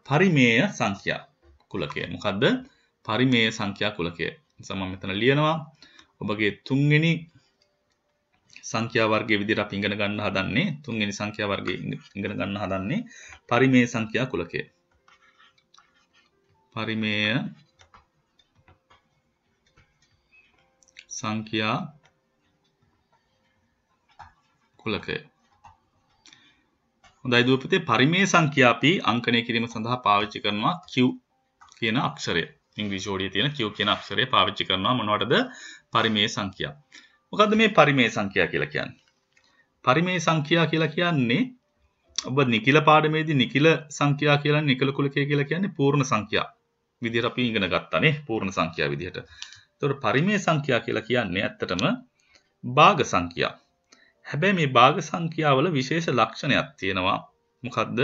පරිමේය සංඛ්‍යා කුලකය. මොකද්ද? පරිමේය සංඛ්‍යා කුලකය. මම මෙතන ලියනවා ඔබගේ තුන්වෙනි සංඛ්‍යා වර්ගයේ විදිහට අපි ඉගෙන ගන්න හදන්නේ තුන්වෙනි සංඛ්‍යා වර්ගයේ ඉගෙන ගන්න හදන්නේ පරිමේය සංඛ්‍යා කුලකය. පරිමේය සංඛ්‍යා කුලකය. හොඳයි දුවපතේ පරිමේය සංඛ්‍යා අපි අංකණය කිරීම සඳහා පාවිච්චි කරනවා q කියන අක්ෂරය. ඉංග්‍රීසි ඕඩියේ තියෙන q කියන අක්ෂරය පාවිච්චි කරනවා මොනවටද? පරිමේය සංඛ්‍යා. මොකද්ද මේ පරිමේය සංඛ්‍යා කියලා කියන්නේ? පරිමේය සංඛ්‍යා කියලා කියන්නේ ඔබ නිකිල පාඩමේදී නිකිල සංඛ්‍යා කියලා නිකිල කුලකය කියලා කියන්නේ පූර්ණ සංඛ්‍යා විදිහට අපි ඉගෙන ගත්තා නේ පූර්ණ සංඛ්‍යා විදිහට. ඒතකොට පරිමේය සංඛ්‍යා කියලා කියන්නේ ඇත්තටම භාග සංඛ්‍යා. හැබැයි මේ භාග සංඛ්‍යාවල විශේෂ ලක්ෂණයක් තියෙනවා. මොකද්ද?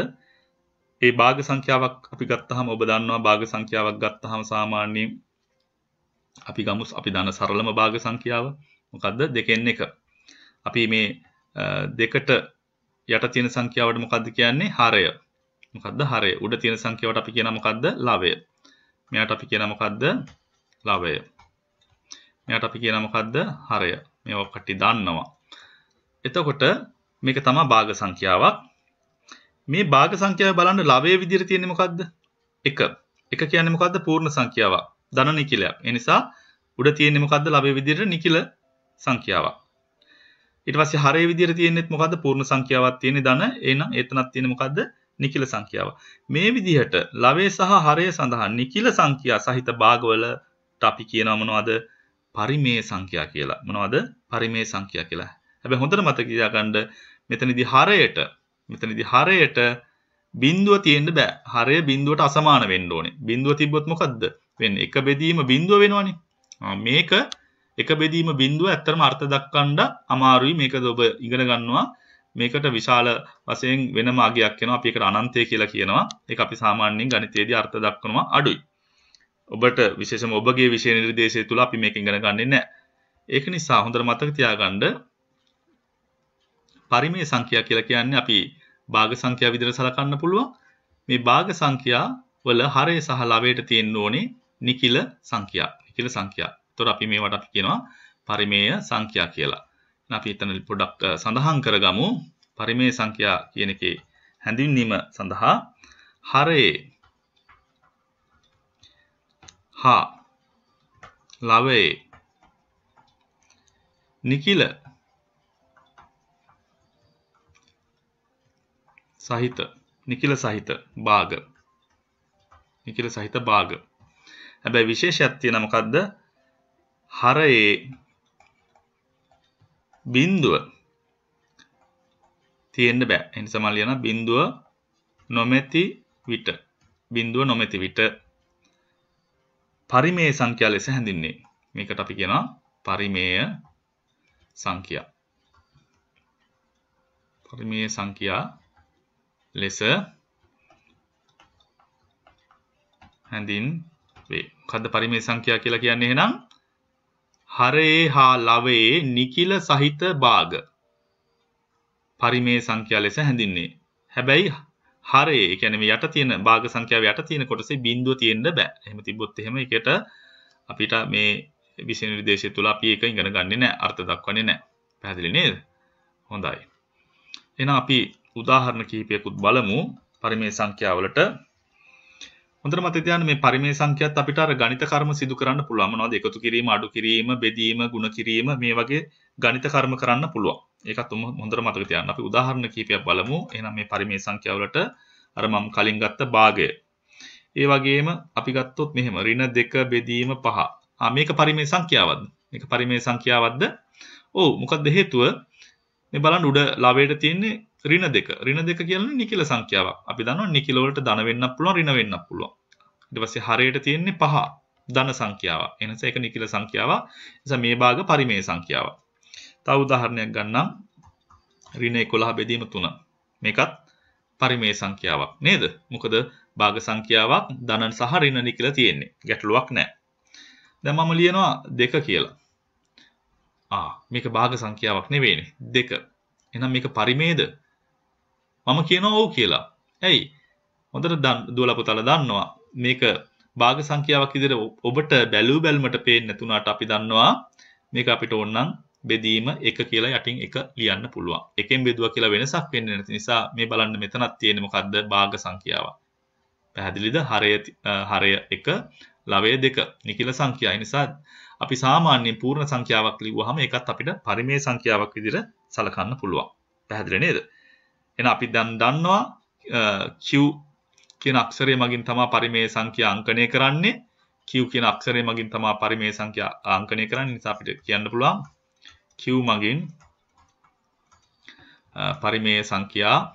ඒ භාග සංඛ්‍යාවක් අපි ගත්තාම ඔබ දන්නවා භාග සංඛ්‍යාවක් ගත්තාම සාමාන්‍යයෙන් අපි ගමු අපි දන්න සරලම භාග සංඛ්‍යාව. මොකද්ද? 2න් 1. අපි මේ දෙකට යට තියෙන සංඛ්‍යාවට මොකද්ද කියන්නේ? හරය. මොකද්ද? හරය. උඩ තියෙන සංඛ්‍යාවට අපි කියනවා මොකද්ද? ලවය. මෙයාට අපි කියනවා මොකද්ද? ලවය. මෙයාට අපි කියනවා මොකද්ද? හරය. මේවා කට්ටි දන්නවා. එතකොට මේක තමයි භාග සංඛ්‍යාවක්. මේ භාග සංඛ්‍යාව බලන්න ලවයේ විදිහට තියෙන්නේ මොකද්ද? 1. 1 කියන්නේ මොකද්ද? පූර්ණ සංඛ්‍යාවක්. ධන නිකිලයක්. ඒ නිසා උඩ තියෙන්නේ මොකද්ද? ලවයේ විදිහට නිකිල සංඛ්‍යාවක්. ඊට පස්සේ හරයේ විදිහට තියෙන්නේත් මොකද්ද? පූර්ණ සංඛ්‍යාවක් තියෙන්නේ ධන. එහෙනම් එතනක් තියෙන්නේ මොකද්ද? නිකිල සංඛ්‍යාව. මේ විදිහට ලවයේ සහ හරයේ සඳහා නිකිල සංඛ්‍යා සහිත භාගවලට අපි කියනවා මොනවද? පරිමේය සංඛ්‍යා කියලා. මොනවද? පරිමේය සංඛ්‍යා කියලා. හැබැයි හොඳට මතක තියාගන්න මෙතනදී හරයට බිඳුව තියෙන්න බෑ. හරය බිඳුවට අසමාන වෙන්න ඕනේ. බිඳුව තිබ්බොත් මොකද්ද වෙන්නේ? එක බෙදීම බිඳුව වෙනවනේ. මේක එක බෙදීම බිඳුව ඇත්තටම අර්ථ දක්වන්න අමාරුයි. මේකද ඔබ ඉගෙන ගන්නවා. මේකට විශාල වශයෙන් වෙනම අගයක් වෙනවා. අපි ඒකට අනන්තය කියලා කියනවා. ඒක අපි සාමාන්‍යයෙන් ගණිතයේදී අර්ථ දක්වනවා අඩුයි. ඔබට විශේෂම ඔබගේ විෂය නිර්දේශය තුල අපි මේක ඉගෙන ගන්නේ නැහැ. ඒක නිසා හොඳට මතක තියාගන්න පරිමේය සංඛ්‍යා කියලා කියන්නේ අපි භාග සංඛ්‍යා විදිහට සලකන්න පුළුවන්. මේ භාග සංඛ්‍යා වල හරය සහ ලවයට තියෙන්න ඕනේ නිකිල සංඛ්‍යා. නිකිල සංඛ්‍යා. ඒතකොට අපි මේවට අපි කියනවා පරිමේය සංඛ්‍යා කියලා. අපි එතන පොඩ්ඩක් සඳහන් කරගමු. පරිමේය සංඛ්‍යා කියන එකේ හැඳින්වීම සඳහා හරයේ හා ලවයේ නිකිල සහිත භාග. හැබැයි විශේෂයක් තියෙනවා මොකද්ද? හරයේ බිඳුව තියෙන්න බෑ. ඒ නිසා මම ලියනවා බිඳුව නොමැති විට පරිමේය සංඛ්‍යා ලෙස හැඳින්වේ. මේකට අපි කියනවා පරිමේය සංඛ්‍යා. පරිමේය සංඛ්‍යා ලෙස හැඳින්වේ. මොකද්ද පරිමේය සංඛ්‍යා කියලා කියන්නේ? එහෙනම් හරයේ හා ලවයේ නිකිල සහිත භාග පරිමේය සංඛ්‍යා ලෙස හැඳින්වේ. හැබැයි හරයේ, ඒ කියන්නේ මේ යට තියෙන භාග සංඛ්‍යාව යට තියෙන කොටසේ බිඳුව තියෙන්න බෑ. එහෙම තිබ්බොත් එහෙම ඒකට අපිට මේ විෂය නිර්දේශය තුල අපි ඒක ඉගෙන ගන්නේ නැහැ. අර්ථ දක්වන්නේ නැහැ. පැහැදිලි නේද? හොඳයි. එහෙනම් අපි උදාහරණ කිහිපයකුත් බලමු පරිමේය සංඛ්‍යාවලට. හොඳට මතක තියාගන්න මේ පරිමේය සංඛ්‍යාවත් අපිට අර ගණිත කර්ම සිදු කරන්න පුළුවන්. මොනවද? එකතු කිරීම, අඩු කිරීම, බෙදීම, ගුණ කිරීම මේ වගේ ගණිත කර්ම කරන්න පුළුවන්. ඒකත් හොඳට මතක තියාගන්න. අපි උදාහරණ කිහිපයක් බලමු. එහෙනම් මේ පරිමේය සංඛ්‍යාවලට අර මම කලින් ගත්ත භාගය. ඒ වගේම අපි ගත්තොත් මෙහෙම ඍණ 2 බෙදීම 5. මේක පරිමේය සංඛ්‍යාවක්ද? මේක පරිමේය සංඛ්‍යාවක්ද? ඔව්. මොකද්ද හේතුව? මේ බලන්න උඩ ලවයට තියෙන්නේ ඍණ 2. ඍණ 2 කියන්නේ නිකිල සංඛ්‍යාවක්. අපි දන්නවා නිකිල වලට ධන වෙන්නත් පුළුවන්, ඍණ වෙන්නත් පුළුවන්. ඊට පස්සේ හරයට තියෙන්නේ 5. ධන සංඛ්‍යාවක්. ඒ නිසා ඒක නිකිල සංඛ්‍යාවක්. ඒ නිසා මේ භාග පරිමේය සංඛ්‍යාවක්. තව උදාහරණයක් ගන්නම්. ඍණ 11 බෙදීම 3. මේකත් පරිමේය සංඛ්‍යාවක් නේද? මොකද භාග සංඛ්‍යාවක් ධන සහ ඍණ නිකිල තියෙන්නේ. ගැටලුවක් නැහැ. දැන් මම ලියනවා 2 කියලා. මේක භාග සංඛ්‍යාවක් නෙවෙයිනේ. 2. එහෙනම් මේක පරිමේයද? මම කියනවා ඔව් කියලා. ඇයි? හොඳට දුවලා පුතාලා දන්නවා මේක භාග සංඛ්‍යාවක් විදිහට ඔබට බැලුමට පේන්නේ නැතුණාට අපි දන්නවා මේක අපිට ඕනනම් බෙදීම 1 කියලා යටින් 1 ලියන්න පුළුවන්. එකෙන් බෙදුවා කියලා වෙනසක් වෙන්නේ නැති නිසා මේ බලන්න මෙතනක් තියෙන්නේ මොකද්ද? භාග සංඛ්‍යාවක්. පැහැදිලිද? හරය 1, ලවය 2 නිකිල සංඛ්‍යා. ඒ නිසා අපි සාමාන්‍යයෙන් පූර්ණ සංඛ්‍යාවක් ලිව්වහම ඒකත් අපිට පරිමේය සංඛ්‍යාවක් විදිහට සලකන්න පුළුවන්. පැහැදිලි නේද? එහෙනම් අපි දැන් දන්නවා Q කියන අක්ෂරය මගින් තමයි පරිමේය සංඛ්‍යා අංකණය කරන්නේ. Q කියන අක්ෂරය මගින් තමයි පරිමේය සංඛ්‍යා අංකණය කරන්නේ. නිසා අපිට කියන්න පුළුවන් Q මගින් පරිමේය සංඛ්‍යා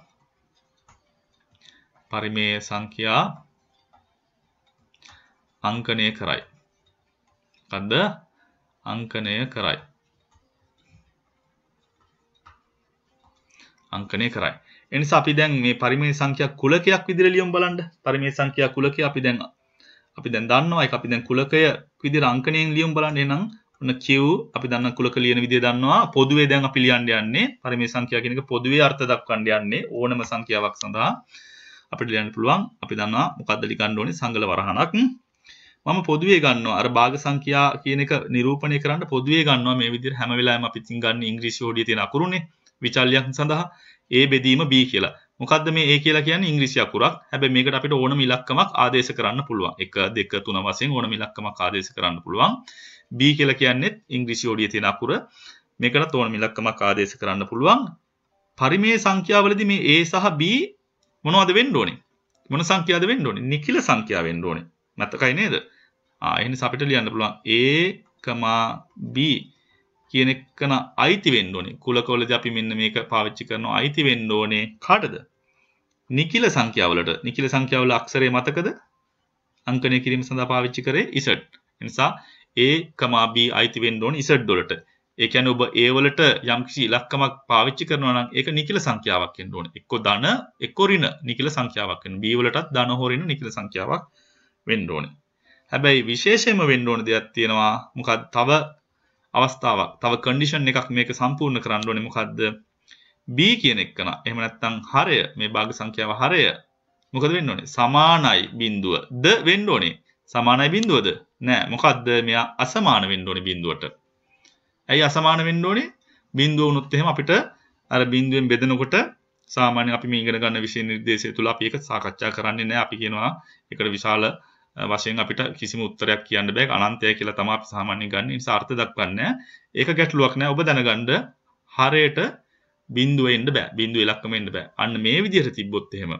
අංකණය කරයි. මොකද්ද? අංකණය කරයි. එනිසා අපි දැන් මේ පරිමේය සංඛ්‍යා කුලකයක් විදිහට ලියමු බලන්න. පරිමේය සංඛ්‍යා කුලකය අපි දැන් දන්නවා. ඒක අපි දැන් කුලකය විදිහට අංකණයෙන් ලියමු බලන්න. එහෙනම් ඔන්න Q අපි දන්න කුලක ලියන විදිය දන්නවා. පොදුවේ දැන් අපි ලියන්න යන්නේ පරිමේය සංඛ්‍යා කියන එක පොදුවේ අර්ථ දක්වන්න යන්නේ ඕනම සංඛ්‍යාවක් සඳහා අපිට ලියන්න පුළුවන්. අපි දන්නවා මොකද්ද ලියන්න ඕනේ සංගල වරහණක්. මම පොදුවේ ගන්නවා අර භාග සංඛ්‍යා කියන එක නිරූපණය කරන්න පොදුවේ ගන්නවා මේ විදිහට හැම වෙලාවෙම අපි ඉතින් ගන්න ඉංග්‍රීසි හොඩියේ තියෙන අකුරුනේ විචල්‍යයක් සඳහා A බෙදීම B කියලා. මොකද්ද මේ A කියලා කියන්නේ ඉංග්‍රීසි අකුරක්. හැබැයි මේකට අපිට ඕනම ඉලක්කමක් ආදේශ කරන්න පුළුවන්. 1 2 3 වශයෙන් ඕනම ඉලක්කමක් ආදේශ කරන්න පුළුවන්. B කියලා කියන්නේ ඉංග්‍රීසි හොඩියේ තියෙන අකුර. මේකට ඕනම ඉලක්කමක් ආදේශ කරන්න පුළුවන්. පරිමේය සංඛ්‍යාවලදී මේ A සහ B මොනවද වෙන්න ඕනේ? මොන සංඛ්‍යාවද වෙන්න ඕනේ? නිකිල සංඛ්‍යා වෙන්න ඕනේ. මතකයි නේද? එහෙනම් අපිට ලියන්න පුළුවන් A b කියන එකන අයිති වෙන්න ඕනේ. කුලකවලදී අපි මෙන්න මේක පාවිච්චි කරනවා අයිති වෙන්න ඕනේ කාටද? නිකිල සංඛ්‍යාවලට. නිකිල සංඛ්‍යාවල අක්ෂරය මතකද? අංකණය කිරීම සඳහා පාවිච්චි කරේ z. ඒ නිසා a, b අයිති වෙන්න ඕනේ z වලට. ඒ කියන්නේ ඔබ a වලට යම්කිසි ඉලක්කමක් පාවිච්චි කරනවා නම් ඒක නිකිල සංඛ්‍යාවක් වෙන්න ඕනේ. එක්ක ධන එක්ක ඍණ නිකිල සංඛ්‍යාවක් වෙන්න. b වලටත් ධන හෝ ඍණ නිකිල සංඛ්‍යාවක් වෙන්න ඕනේ. හැබැයි විශේෂයෙන්ම වෙන්න ඕන දෙයක් තියෙනවා. මොකක්ද? තව අවස්ථාවක්, තව කන්ඩිෂන් එකක් මේක සම්පූර්ණ කරන්න ඕනේ. මොකද්ද? b කියන එකන. එහෙම නැත්නම් හරය, මේ භාග සංඛ්‍යාව හරය මොකද වෙන්න ඕනේ? සමානයි බිඳුව ද වෙන්න ඕනේ. සමානයි බිඳුවද? නෑ. මොකද්ද? මෙයා අසමාන වෙන්න ඕනේ බිඳුවට. ඇයි අසමාන වෙන්න ඕනේ? බිඳුව වුණොත් එහෙම අපිට අර බිඳුවෙන් බෙදනකොට සාමාන්‍යයෙන් අපි මේ ඉගෙන ගන්න විෂය නිර්දේශය තුල අපි ඒක සාකච්ඡා කරන්නේ නැහැ. අපි කියනවා ඒකට විශාල වශයෙන් අපිට කිසිම උත්තරයක් කියන්න බෑ. අනන්තය කියලා තමයි අපි සාමාන්‍යයෙන් ගන්න. ඒ නිසා අර්ථ දක්වන්නේ ඒක ගැටලුවක් නෑ. ඔබ දැනගන්න හරයට බිඳුව එන්න බෑ. බිඳුව ඉලක්කම එන්න බෑ. අන්න මේ විදිහට තිබ්බොත් එහෙම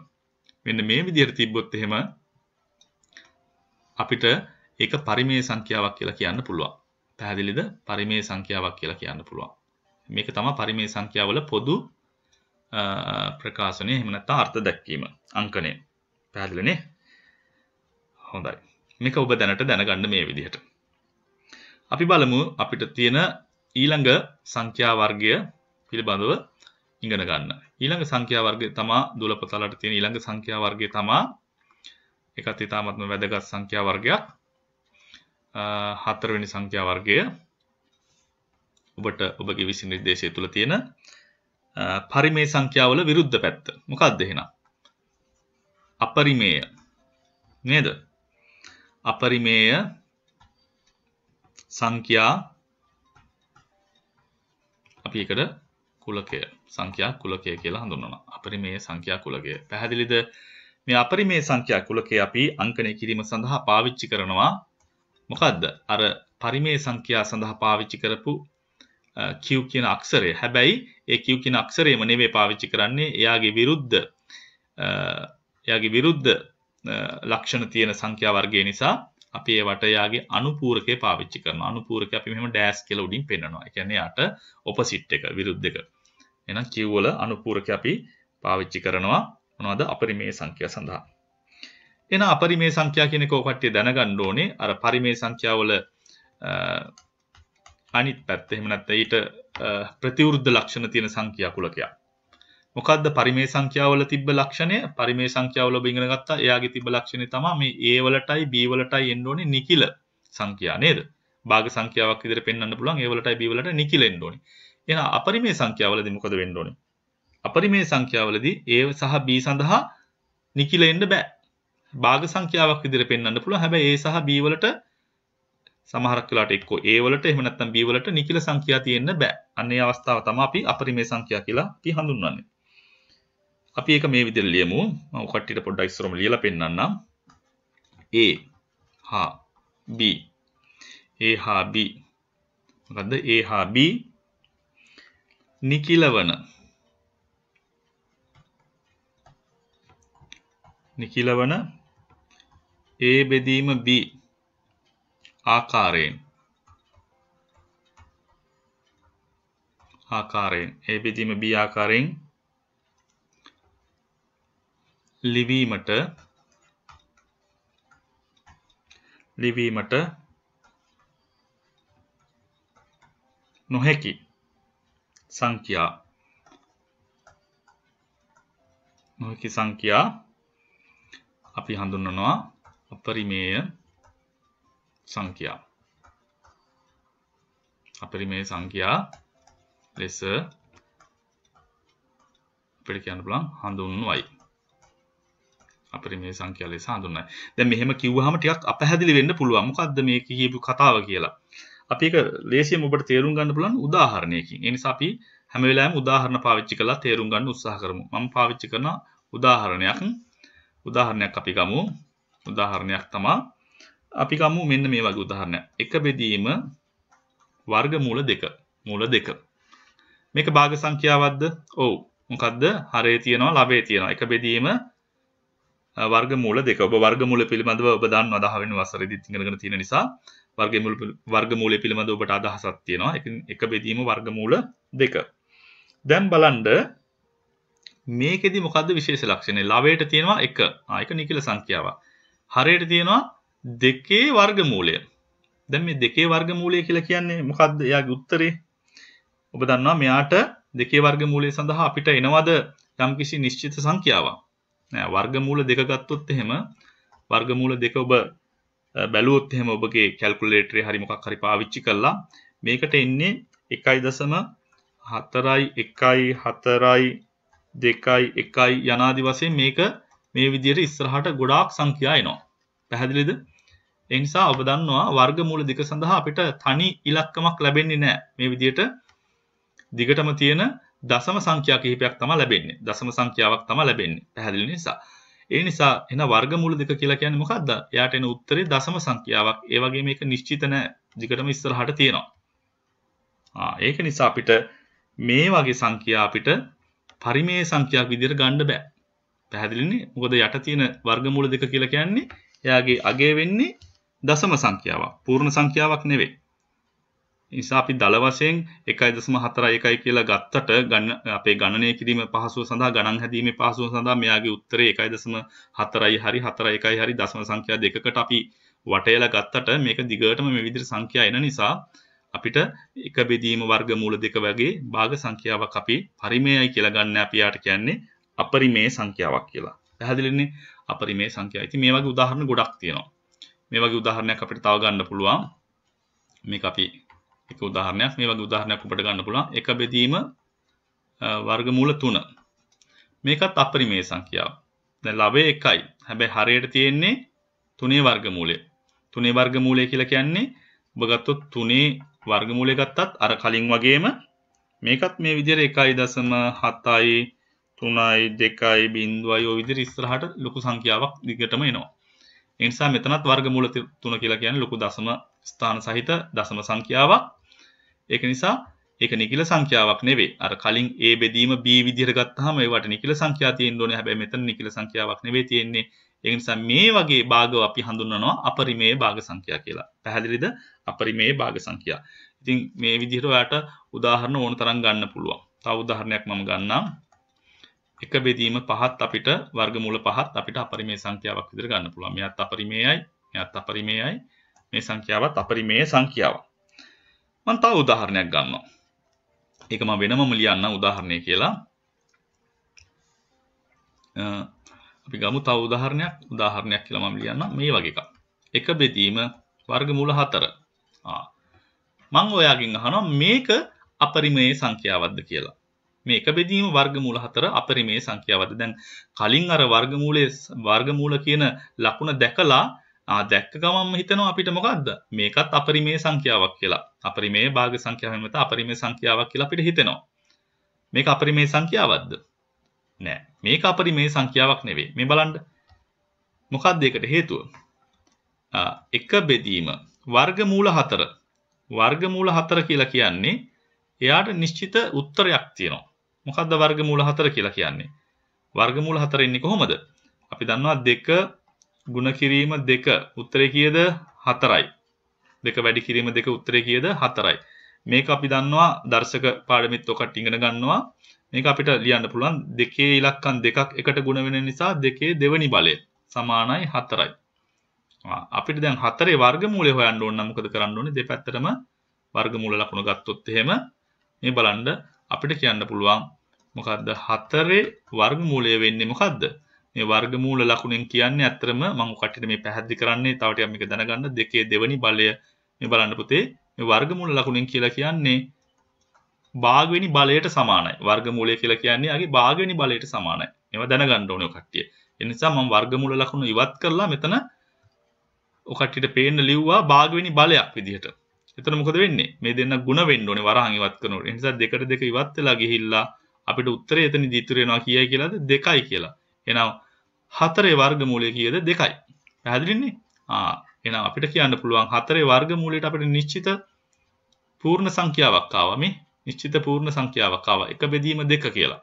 මෙන්න මේ විදිහට තිබ්බොත් එහෙම අපිට ඒක පරිමේය සංඛ්‍යාවක් කියලා කියන්න පුළුවන්. පැහැදිලිද? පරිමේය සංඛ්‍යාවක් කියලා කියන්න පුළුවන්. මේක තමයි පරිමේය සංඛ්‍යාවල පොදු ප්‍රකාශනය. එහෙම නැත්නම් අර්ථ දැක්වීම අංකණය. පැහැදිලිනේ? හොඳයි. මේක ඔබ දැනට දැනගන්න මේ විදිහට. අපි බලමු අපිට තියෙන ඊළඟ සංඛ්‍යා වර්ගය පිළිබඳව ඉගෙන ගන්න. ඊළඟ සංඛ්‍යා වර්ගය තමයි දුලපතලට තියෙන ඊළඟ සංඛ්‍යා වර්ගය තමයි ඒකත් ඉතාමත්ම වැදගත් සංඛ්‍යා වර්ගයක්. හතරවෙනි සංඛ්‍යා වර්ගය ඔබට ඔබගේ විසි නිර්දේශය තුල තියෙන පරිමේය සංඛ්‍යාවල විරුද්ධ පැත්ත. මොකක්ද එහෙනම්? අපරිමේය නේද? අපරිමේය සංඛ්‍යා අපි ඒකට කුලකය සංඛ්‍යා කුලකය කියලා හඳුන්වනවා. අපරිමේය සංඛ්‍යා කුලකය. පැහැදිලිද? මේ අපරිමේය සංඛ්‍යා කුලකය අපි අංකණය කිරීම සඳහා පාවිච්චි කරනවා. මොකද්ද? අර පරිමේය සංඛ්‍යා සඳහා පාවිච්චි කරපු q කියන අක්ෂරය. හැබැයි ඒ q කියන අක්ෂරයම නෙවෙයි පාවිච්චි කරන්නේ. එයාගේ විරුද්ධ ලක්ෂණ තියෙන සංඛ්‍යා වර්ගය නිසා අපි ඒවට යාගේ අනුපූරකේ පාවිච්චි කරනවා. අනුපූරකේ අපි මෙහෙම ඩෑෂ් කියලා උඩින් පෙන්නනවා. ඒ කියන්නේ යාට ඔපොසිට් එක විරුද්ධ එක. එහෙනම් q වල අනුපූරකේ අපි පාවිච්චි කරනවා මොනවද? අපරිමේය සංඛ්‍යා සඳහා. එහෙනම් අපරිමේය සංඛ්‍යා කියන එක ඔය කට්ටිය දැනගන්න ඕනේ. අර පරිමේය සංඛ්‍යාවල අනිත් පැත්ත එහෙම නැත්නම් ඊට ප්‍රතිවිරුද්ධ ලක්ෂණ තියෙන සංඛ්‍යා කුලකයක්. මොකද්ද පරිමේය සංඛ්‍යාවල තිබ්බ ලක්ෂණය? පරිමේය සංඛ්‍යාවල ඔබ ඉගෙන ගත්තා. එයාගේ තිබ්බ ලක්ෂණය තමයි මේ a වලටයි b වලටයි එන්න ඕනේ නිකිල සංඛ්‍යා නේද? භාග සංඛ්‍යාවක් විදිහට පෙන්වන්න පුළුවන්. a වලටයි b වලට නිකිල එන්න ඕනේ. එහෙනම් අපරිමේය සංඛ්‍යාවලදී මොකද වෙන්න ඕනේ? අපරිමේය සංඛ්‍යාවලදී a සහ b සඳහා නිකිල එන්න බෑ. භාග සංඛ්‍යාවක් විදිහට පෙන්වන්න පුළුවන්. හැබැයි a සහ b වලට සමහරක් වෙලාවට එක්කෝ a වලට එහෙම නැත්නම් b වලට නිකිල සංඛ්‍යා තියෙන්න බෑ. අන්න ඒ අවස්ථාව තමයි අපි අපරිමේය සංඛ්‍යා කියලා අපි හඳුන්වන්නේ. අපි ඒක මේ විදිහට ලියමු. මම කට්ටියට පොඩ්ඩක් ඉස්සරම ලියලා පෙන්නන්නම්. a හා b a හා b මොකද්ද? a හා b නිකිලවන a බෙදීම b ආකාරයෙන් a බෙදීම b ආකාරයෙන් ලිවීමට නොහැකි සංඛ්‍යා අපි හඳුන්වනවා අපරිමේය සංඛ්‍යා. අපරිමේය සංඛ්‍යා ලෙස අපිට කියන්න පුළුවන් හඳුන්වයි. අපරිමේය සංඛ්‍යා ලෙස හඳුන්වයි. දැන් මෙහෙම කිව්වහම ටිකක් අපැහැදිලි වෙන්න පුළුවන්. මොකද්ද මේ කියපු කතාව කියලා. අපි ඒක ලේසියෙන් ඔබට තේරුම් ගන්න පුළුවන් උදාහරණයකින්. ඒ නිසා අපි හැම වෙලාවෙම උදාහරණ පාවිච්චි කරලා තේරුම් ගන්න උත්සාහ කරමු. මම පාවිච්චි කරන උදාහරණයක් අපි ගමු. උදාහරණයක් තමයි අපි ගමු මෙන්න මේ වගේ උදාහරණයක්. එක බෙදීම වර්ගමූල 2. මූල 2. මේක භාග සංඛ්‍යාවක්ද? ඔව්. මොකද්ද? හරේ තියෙනවා, ලබේ තියෙනවා. එක බෙදීම වර්ගමූල දෙක. ඔබ වර්ගමූල පිළිබඳව ඔබ දන්නවා 10 වෙනි වසරේදීත් ඉගෙනගෙන තියෙන නිසා වර්ගමූලය පිළිබඳව ඔබට අදහසක් තියෙනවා. එක බෙදීම වර්ගමූල දෙක. දැන් බලන්න මේකෙදි මොකද්ද විශේෂ ලක්ෂණය? ලවයට තියෙනවා 1. ඒක නිකිල සංඛ්‍යාවක්. හරයට තියෙනවා 2 වර්ගමූලය. දැන් මේ 2 වර්ගමූලය කියලා කියන්නේ මොකද්ද? එයාගේ උත්තරේ ඔබ දන්නවා මෙයාට 2 වර්ගමූලය සඳහා අපිට එනවද යම්කිසි නිශ්චිත සංඛ්‍යාවක්. නෑ වර්ගමූල දෙක ගත්තොත් එහෙම වර්ගමූල දෙක ඔබ බැලුවොත් එහෙම ඔබගේ කැල්කියුලේටරේ හරි මොකක් හරි පාවිච්චි කළා මේකට එන්නේ 1.4යි 1යි 4යි 2යි 1යි යනාදි වශයෙන් මේක මේ විදිහට ඉස්සරහට ගොඩාක් සංඛ්‍යා එනවා. පැහැදිලිද? ඒ නිසා ඔබ දන්නවා වර්ගමූල දෙක සඳහා අපිට තනි ඉලක්කමක් ලැබෙන්නේ නැහැ. මේ විදිහට දිගටම තියෙන දශම සංඛ්‍යා කිහිපයක් තමයි ලැබෙන්නේ. දශම සංඛ්‍යාවක් තමයි ලැබෙන්නේ. පැහැදිලි නිසා. ඒ නිසා එන වර්ගමූල දෙක කියලා කියන්නේ මොකද්ද? එයාට එන උත්තරේ දශම සංඛ්‍යාවක්. ඒ වගේ මේක නිශ්චිත නැහැ. දිගටම ඉස්සරහට තියෙනවා. ඒක නිසා අපිට මේ වගේ සංඛ්‍යා අපිට පරිමේය සංඛ්‍යාවක් විදිහට ගන්න බෑ. පැහැදිලිනේ? මොකද යට තියෙන වර්ගමූල දෙක කියලා කියන්නේ එයාගේ අගය වෙන්නේ දශම සංඛ්‍යාවක්. පූර්ණ සංඛ්‍යාවක් නෙවෙයි. ඒ නිසා අපි දල වශයෙන් 1.41 කියලා ගත්තට අපේ ගණනය කිරීම පහසුව සඳහා ගණන් හැදීමේ පහසුව සඳහා මෙයාගේ උත්තරේ 1.4යි හරි 4.1යි හරි දශම සංඛ්‍යා දෙකකට අපි වටයලා ගත්තට මේක දිගටම මේ විදිහට සංඛ්‍යා එන නිසා අපිට එක බෙදීම වර්ගමූල දෙක වගේ භාග සංඛ්‍යාවක් අපි පරිමේයයි කියලා ගන්න අපි යාට කියන්නේ අපරිමේය සංඛ්‍යාවක් කියලා. පැහැදිලිනේ? අපරිමේය සංඛ්‍යාව. ඉතින් මේ වගේ උදාහරණ ගොඩක් තියෙනවා. මේ වගේ උදාහරණයක් අපිට තව ගන්න පුළුවන්. මේක අපි එක උදාහරණයක් මේ වගේ උදාහරණයක් ඔබට ගන්න පුළුවන්. එක බෙදීම වර්ගමූල 3. මේකත් අපරිමේය සංඛ්‍යාව. දැන් ලවයේ 1යි. හැබැයි හරයට තියෙන්නේ 3 වර්ගමූලය. 3 වර්ගමූලය කියලා කියන්නේ ඔබ ගත්තොත් 3 වර්ගමූලය ගත්තත් අර කලින් වගේම මේකත් මේ විදිහට 1.7යි 3යි 2යි 0යි ඔය විදිහට ඉස්සරහට ලොකු සංඛ්‍යාවක් දිගටම එනවා. ඒ නිසා මෙතනත් වර්ගමූල 3 කියලා කියන්නේ ලොකු දශම ස්ථාන සහිත දශම සංඛ්‍යාවක්. ඒක නිසා ඒක නිකිල සංඛ්‍යාවක් නෙවෙයි. අර කලින් A බෙදීම B විදිහට ගත්තාම ඒවට නිකිල සංඛ්‍යා තියෙන්න ඕනේ. හැබැයි මෙතන නිකිල සංඛ්‍යාවක් නෙවෙයි තියෙන්නේ. ඒ නිසා මේ වගේ භාගව අපි හඳුන්වනවා අපරිමේය භාග සංඛ්‍යා කියලා. පැහැදිලිද? අපරිමේය භාග සංඛ්‍යා. ඉතින් මේ විදිහට ඔයාලට උදාහරණ ඕන තරම් ගන්න පුළුවන්. තව උදාහරණයක් මම ගන්නම්. එක බෙදීම 5ත් අපිට වර්ගමූල 5ත් අපිට අපරිමේය සංඛ්‍යාවක් විදිහට ගන්න පුළුවන්. මෙයත් අපරිමේයයි, මෙයත් අපරිමේයයි. මේ සංඛ්‍යාවත් අපරිමේය සංඛ්‍යාවක්. මම තව උදාහරණයක් ගන්නවා. ඒක මම වෙනමම ලියන්නම් උදාහරණය කියලා. අපි ගමු තව උදාහරණයක් කියලා මම ලියන්නම් මේ වගේ එකක්. එක බෙදීම වර්ගමූල 4. මම ඔයාගෙන් අහනවා මේක අපරිමේය සංඛ්‍යාවක්ද කියලා. මේ එක බෙදීම වර්ගමූල 4 අපරිමේය සංඛ්‍යාවක්ද? දැන් කලින් අර වර්ගමූල කියන ලකුණ දැකලා දැක්ක ගමන්ම හිතනවා අපිට මොකද්ද? මේකත් අපරිමේය සංඛ්‍යාවක් කියලා. අපරිමේය භාග සංඛ්‍යාවෙන් මත අපරිමේය සංඛ්‍යාවක් කියලා අපිට හිතෙනවා. මේක අපරිමේය සංඛ්‍යාවක්ද? නෑ. මේක අපරිමේය සංඛ්‍යාවක් නෙවෙයි. මේ බලන්න. මොකක්ද ඒකට හේතුව? එක බෙදීම වර්ගමූල 4. වර්ගමූල 4 කියලා කියන්නේ එයාට නිශ්චිත උත්තරයක් තියෙනවා. මොකද්ද වර්ගමූල 4 කියලා කියන්නේ? වර්ගමූල 4 ඉන්නේ කොහොමද? අපි දන්නවා 2 ගුණ කිරීම 2 උත්තරේ කීයද? 4යි. 2 වැඩි කිරීම 2 උත්තරේ කීයද? 4යි. මේක අපි දන්නවා දර්ශක පාඩමෙත් ඔකට ඉගෙන ගන්නවා. මේක අපිට ලියන්න පුළුවන් දෙකේ ඉලක්කම් දෙකක් එකට ගුණ වෙන නිසා දෙකේ දෙවෙනි බලය සමානයි 4යි. අපිට දැන් 4ේ වර්ගමූලය හොයන්න ඕන නම් මොකද කරන්න ඕනේ? දෙපැත්තටම වර්ගමූල ලකුණ ගත්තොත් එහෙම මේ බලන්න අපිට කියන්න පුළුවන් මොකද්ද 4ේ වර්ගමූලය වෙන්නේ මොකද්ද? මේ වර්ගමූල ලකුණෙන් කියන්නේ ඇත්තටම මම කට්ටියට මේ පැහැදිලි කරන්නේ තව ටිකක් මේක දැනගන්න දෙකේ දෙවෙනි බලය මේ බලන්න පුතේ මේ වර්ගමූල ලකුණෙන් කියලා කියන්නේ භාගවෙනි බලයට සමානයි. වර්ගමූලය කියලා කියන්නේ ආගේ භාගවෙනි බලයට සමානයි. මේවා දැනගන්න ඕනේ ඔය කට්ටිය. ඒ නිසා මම වර්ගමූල ලකුණ ඉවත් කරලා මෙතන ඔය කට්ටියට පේන්න ලිව්වා භාගවෙනි බලයක් විදිහට. එතන මොකද වෙන්නේ? මේ දෙන්න ಗುಣ වෙන්න ඕනේ වරහන් ඉවත් කරනකොට. ඒ නිසා දෙකට දෙක ඉවත් වෙලා ගිහිල්ලා අපිට උත්තරය එතනදී ඉතුරු වෙනවා කීයයි කියලාද? 2යි කියලා. එහෙනම් 4ේ වර්ගමූලය කීයද? 2යි. පැහැදිලිනේ? එහෙනම් අපිට කියන්න පුළුවන් 4ේ වර්ගමූලයට අපිට නිශ්චිත පූර්ණ සංඛ්‍යාවක් ආවා මේ. නිශ්චිත පූර්ණ සංඛ්‍යාවක් ආවා. එක බෙදීම 2 කියලා.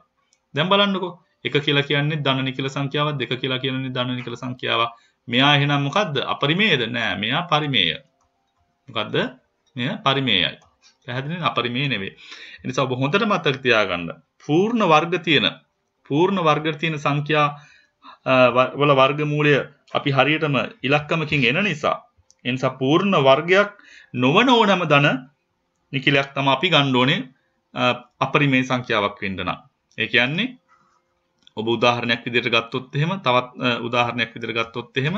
දැන් බලන්නකෝ. 1 කියලා කියන්නේ ධන නිකිල සංඛ්‍යාවක් 2 කියලා කියන්නේ ධන නිකිල සංඛ්‍යාවක්. මෙයා එහෙනම් මොකද්ද? අපරිමේයද? නෑ මෙයා පරිමේය. මොකද්ද? මෙයා පරිමේයයි. පැහැදිලිද? අපරිමේය නෙවෙයි. ඒ නිසා ඔබ හොඳට මතක තියාගන්න. පූර්ණ වර්ග තියෙන සංඛ්‍යා වල වර්ගමූලය අපි හරියටම ඉලක්කමකින් එන නිසා ඒ නිසා පූර්ණ වර්ගයක් නොවන ඕනම ධන නිකිලයක් තමයි අපි ගන්න ඕනේ අපරිමේය සංඛ්‍යාවක් වෙන්න නම්. ඒ කියන්නේ ඔබ උදාහරණයක් විදිහට ගත්තොත් එහෙම තවත් උදාහරණයක් විදිහට ගත්තොත් එහෙම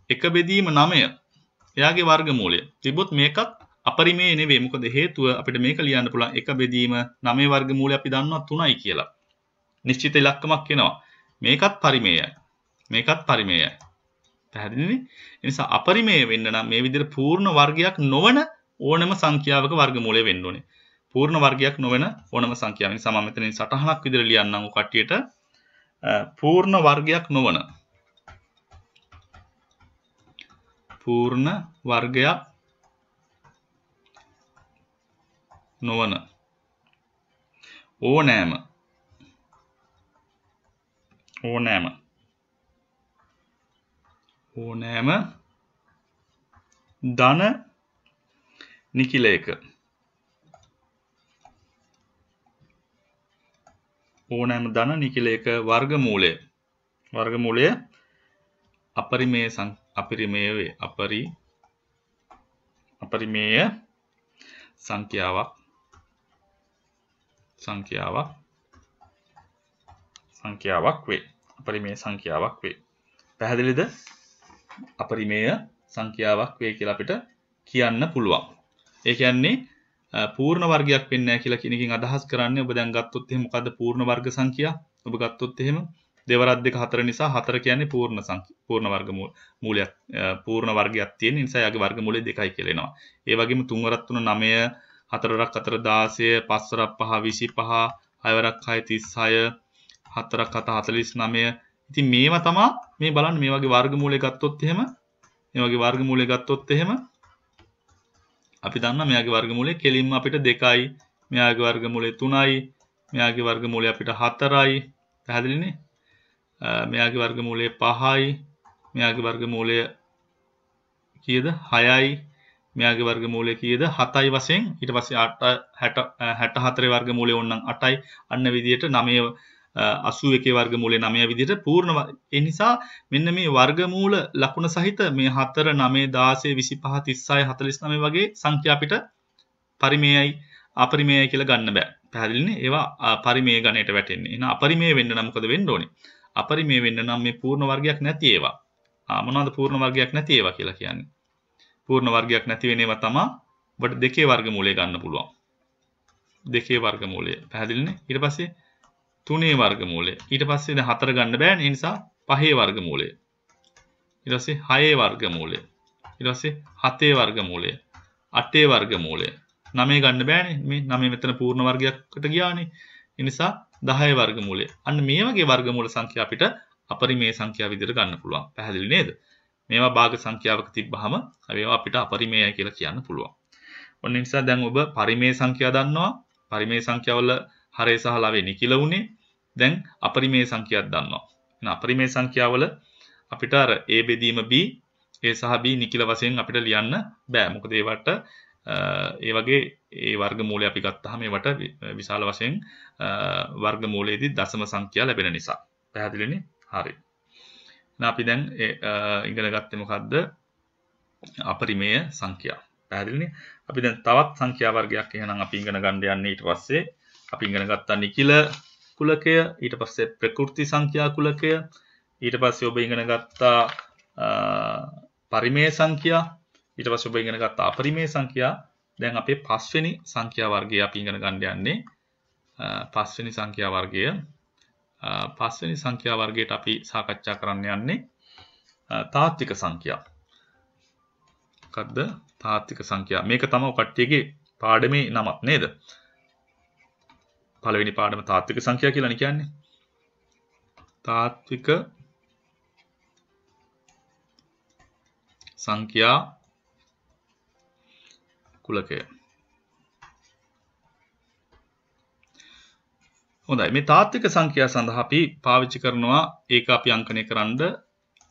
1 බෙදීම 9 එයාගේ වර්ගමූලය තිබ්බොත් මේකත් අපරිමේය නෙවෙයි. මොකද හේතුව අපිට මේක ලියන්න පුළුවන් 1 බෙදීම 9 වර්ගමූලය අපි දන්නවා 3යි කියලා. නිශ්චිත ඉලක්කමක් එනවා. මේකත් පරිමේයයි. මේකත් පරිමේයයි. පැහැදිලිනේ? ඒ නිසා අපරිමේය වෙන්න නම් මේ විදිහට පූර්ණ වර්ගයක් නොවන ඕනම සංඛ්‍යාවක වර්ගමූලය වෙන්න ඕනේ. පූර්ණ වර්ගයක් නොවන ඕනම සංඛ්‍යාවක්. නිසා මම මෙතනින් සටහනක් විදිහට ලියන්නම් ඔය කට්ටියට. පූර්ණ වර්ගයක් නොවන ඕනෑම ධන නිකිලයක වර්ගමූලය අපරිමේය සංඛ්‍යාවක් වේ. අපරිමේය සංඛ්‍යාවක් වේ. පැහැදිලිද? අපරිමේය සංඛ්‍යාවක් වේ කියලා අපිට කියන්න පුළුවන්. ඒ කියන්නේ පූර්ණ වර්ගයක් වෙන්නේ නැහැ කියලා කියන එකකින් අදහස් කරන්නේ ඔබ දැන් ගත්තොත් එහෙම මොකද්ද පූර්ණ වර්ග සංඛ්‍යා? ඔබ ගත්තොත් එහෙම දෙවරක් 2 4 නිසා 4 කියන්නේ පූර්ණ වර්ගමූලයක් පූර්ණ වර්ගයක් තියෙන නිසා යාගේ වර්ගමූලය 2යි කියලා එනවා. ඒ වගේම 3 වරක් 3 9 4 වරක් 4 16 5 වරක් 5 25 6 වරක් 6 36 4ක් 7 49. ඉතින් මේවා තමයි මේ බලන්න මේ වගේ වර්ගමූලය ගත්තොත් එහෙම අපි දන්නා මෙයාගේ වර්ගමූලය කෙලින්ම අපිට 2යි, මෙයාගේ වර්ගමූලය 3යි, මෙයාගේ වර්ගමූලය අපිට 4යි. පැහැදිලිනේ? මෙයාගේ වර්ගමූලය 5යි, මෙයාගේ වර්ගමූලය කීයද? 6යි, මෙයාගේ වර්ගමූලය කීයද? 7යි වශයෙන්. ඊට පස්සේ 64 වර්ගමූලය ඕනනම් 8යි. අන්න විදියට 9 81 වර්ගමූලය 9 විදිහට පූර්ණ. ඒ නිසා මෙන්න මේ වර්ගමූල ලකුණ සහිත මේ 4 9 16 25 36 49 වගේ සංඛ්‍යා අපිට පරිමේයයි අපරිමේයයි කියලා ගන්න බෑ. පැහැදිලිනේ? ඒවා පරිමේය ගණයට වැටෙන්නේ. එහෙනම් අපරිමේය වෙන්න නම් මොකද වෙන්න ඕනේ? අපරිමේය වෙන්න නම් මේ පූර්ණ වර්ගයක් නැති ඒවා. මොනවද පූර්ණ වර්ගයක් නැති ඒවා කියලා කියන්නේ? පූර්ණ වර්ගයක් නැති වෙන ඒවා තමයි ඔබට 2 වර්ගමූලය ගන්න පුළුවන්. 2 වර්ගමූලය. පැහැදිලිනේ? ඊට පස්සේ 3 වර්ගමූලය. ඊට පස්සේ දැන් 4 ගන්න බෑනේ. ඒ නිසා 5 වර්ගමූලය. ඊට පස්සේ 6 වර්ගමූලය. ඊට පස්සේ 7 වර්ගමූලය. 8 වර්ගමූලය. 9 ගන්න බෑනේ. මේ 9 මෙතන පූර්ණ වර්ගයකට ගියානේ. ඒ නිසා 10 වර්ගමූලය. අන්න මේ වගේ වර්ගමූල සංඛ්‍යා අපිට අපරිමේය සංඛ්‍යා විදිහට ගන්න පුළුවන්. පැහැදිලි නේද? මේවා භාග සංඛ්‍යාවක තිබ්බහම ඒවා අපිට අපරිමේයයි කියලා කියන්න පුළුවන්. ඔන්න ඒ නිසා දැන් ඔබ පරිමේය සංඛ්‍යා දන්නවා. පරිමේය සංඛ්‍යාවල හරය සහ ලවය නිකිල උනේ. දැන් අපරිමේය සංඛ්‍යාවක් දන්නවා. එහෙනම් අපරිමේය සංඛ්‍යාවල අපිට අර A බෙදීම B A සහ B නිකිල වශයෙන් අපිට ලියන්න බෑ. මොකද ඒවට ඒ වගේ ඒ වර්ගමූලය අපි ගත්තාම ඒවට විශාල වශයෙන් වර්ගමූලයේදී දශම සංඛ්‍යා ලැබෙන නිසා. පැහැදිලිනේ? හරි. එහෙනම් අපි දැන් ඉගෙන ගත්තේ මොකද්ද? අපරිමේය සංඛ්‍යා. පැහැදිලිනේ? අපි දැන් තවත් සංඛ්‍යා වර්ගයක් එහෙනම් අපි ඉගෙන ගන්න යන්නේ ඊට පස්සේ අපි ඉගෙන ගත්තා නිකිල කුලකය, ඊට පස්සේ ප්‍රකෘති සංඛ්‍යා කුලකය, ඊට පස්සේ ඔබ ඉගෙන ගත්තා පරිමේය සංඛ්‍යා, ඊට පස්සේ ඔබ ඉගෙන ගත්තා අපරිමේය සංඛ්‍යා. දැන් අපේ පස්වෙනි සංඛ්‍යා වර්ගය අපි ඉගෙන ගන්න යන්නේ පස්වෙනි සංඛ්‍යා වර්ගය. පස්වෙනි සංඛ්‍යා වර්ගයට අපි සාකච්ඡා කරන්න යන්නේ තාත්වික සංඛ්‍යා. මොකද්ද තාත්වික සංඛ්‍යා? මේක තමයි කට්ටියගේ පාඩමේ නමක් නේද? පළවෙනි පාඩම තාත්වික සංඛ්‍යා කියලා කියන්නේ. තාත්වික සංඛ්‍යා කුලකය. හොඳයි මේ තාත්වික සංඛ්‍යා සඳහා අපි පාවිච්චි කරනවා ඒක අපි අංකණය කරන්න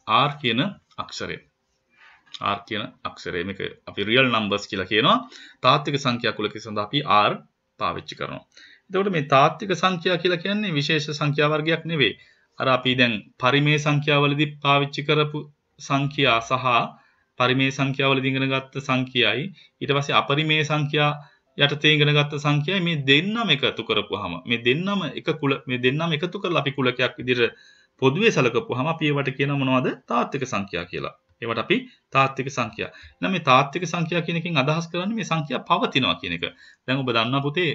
r කියන අක්ෂරය. r කියන අක්ෂරය මේක අපි රියල් නම්බර්ස් කියලා කියනවා. තාත්වික සංඛ්‍යා කුලකයේ සඳහා අපි r පාවිච්චි කරනවා. එතකොට මේ තාත්වික සංඛ්‍යා කියලා කියන්නේ විශේෂ සංඛ්‍යා වර්ගයක් නෙවෙයි. අර අපි දැන් පරිමේය සංඛ්‍යාවලදී පාවිච්චි කරපු සංඛ්‍යා සහ පරිමේය සංඛ්‍යාවලදී ඉගෙන ගත්ත සංඛ්‍යයයි ඊට පස්සේ අපරිමේය සංඛ්‍යා යටතේ ඉගෙන ගත්ත සංඛ්‍යයයි මේ දෙන්නම එකතු කරපුවාම මේ දෙන්නම එක කුල මේ දෙන්නම එකතු කරලා අපි කුලකයක් විදිහට පොදුවේ සැලකපුවාම අපි ඒවට කියනවා මොනවද තාත්වික සංඛ්‍යා කියලා. ඒවට අපි තාත්වික සංඛ්‍යා. එහෙනම් මේ තාත්වික සංඛ්‍යා කියන එකෙන් අදහස් කරන්නේ මේ සංඛ්‍යා පවතිනවා කියන එක. දැන් ඔබ දන්නා පුතේ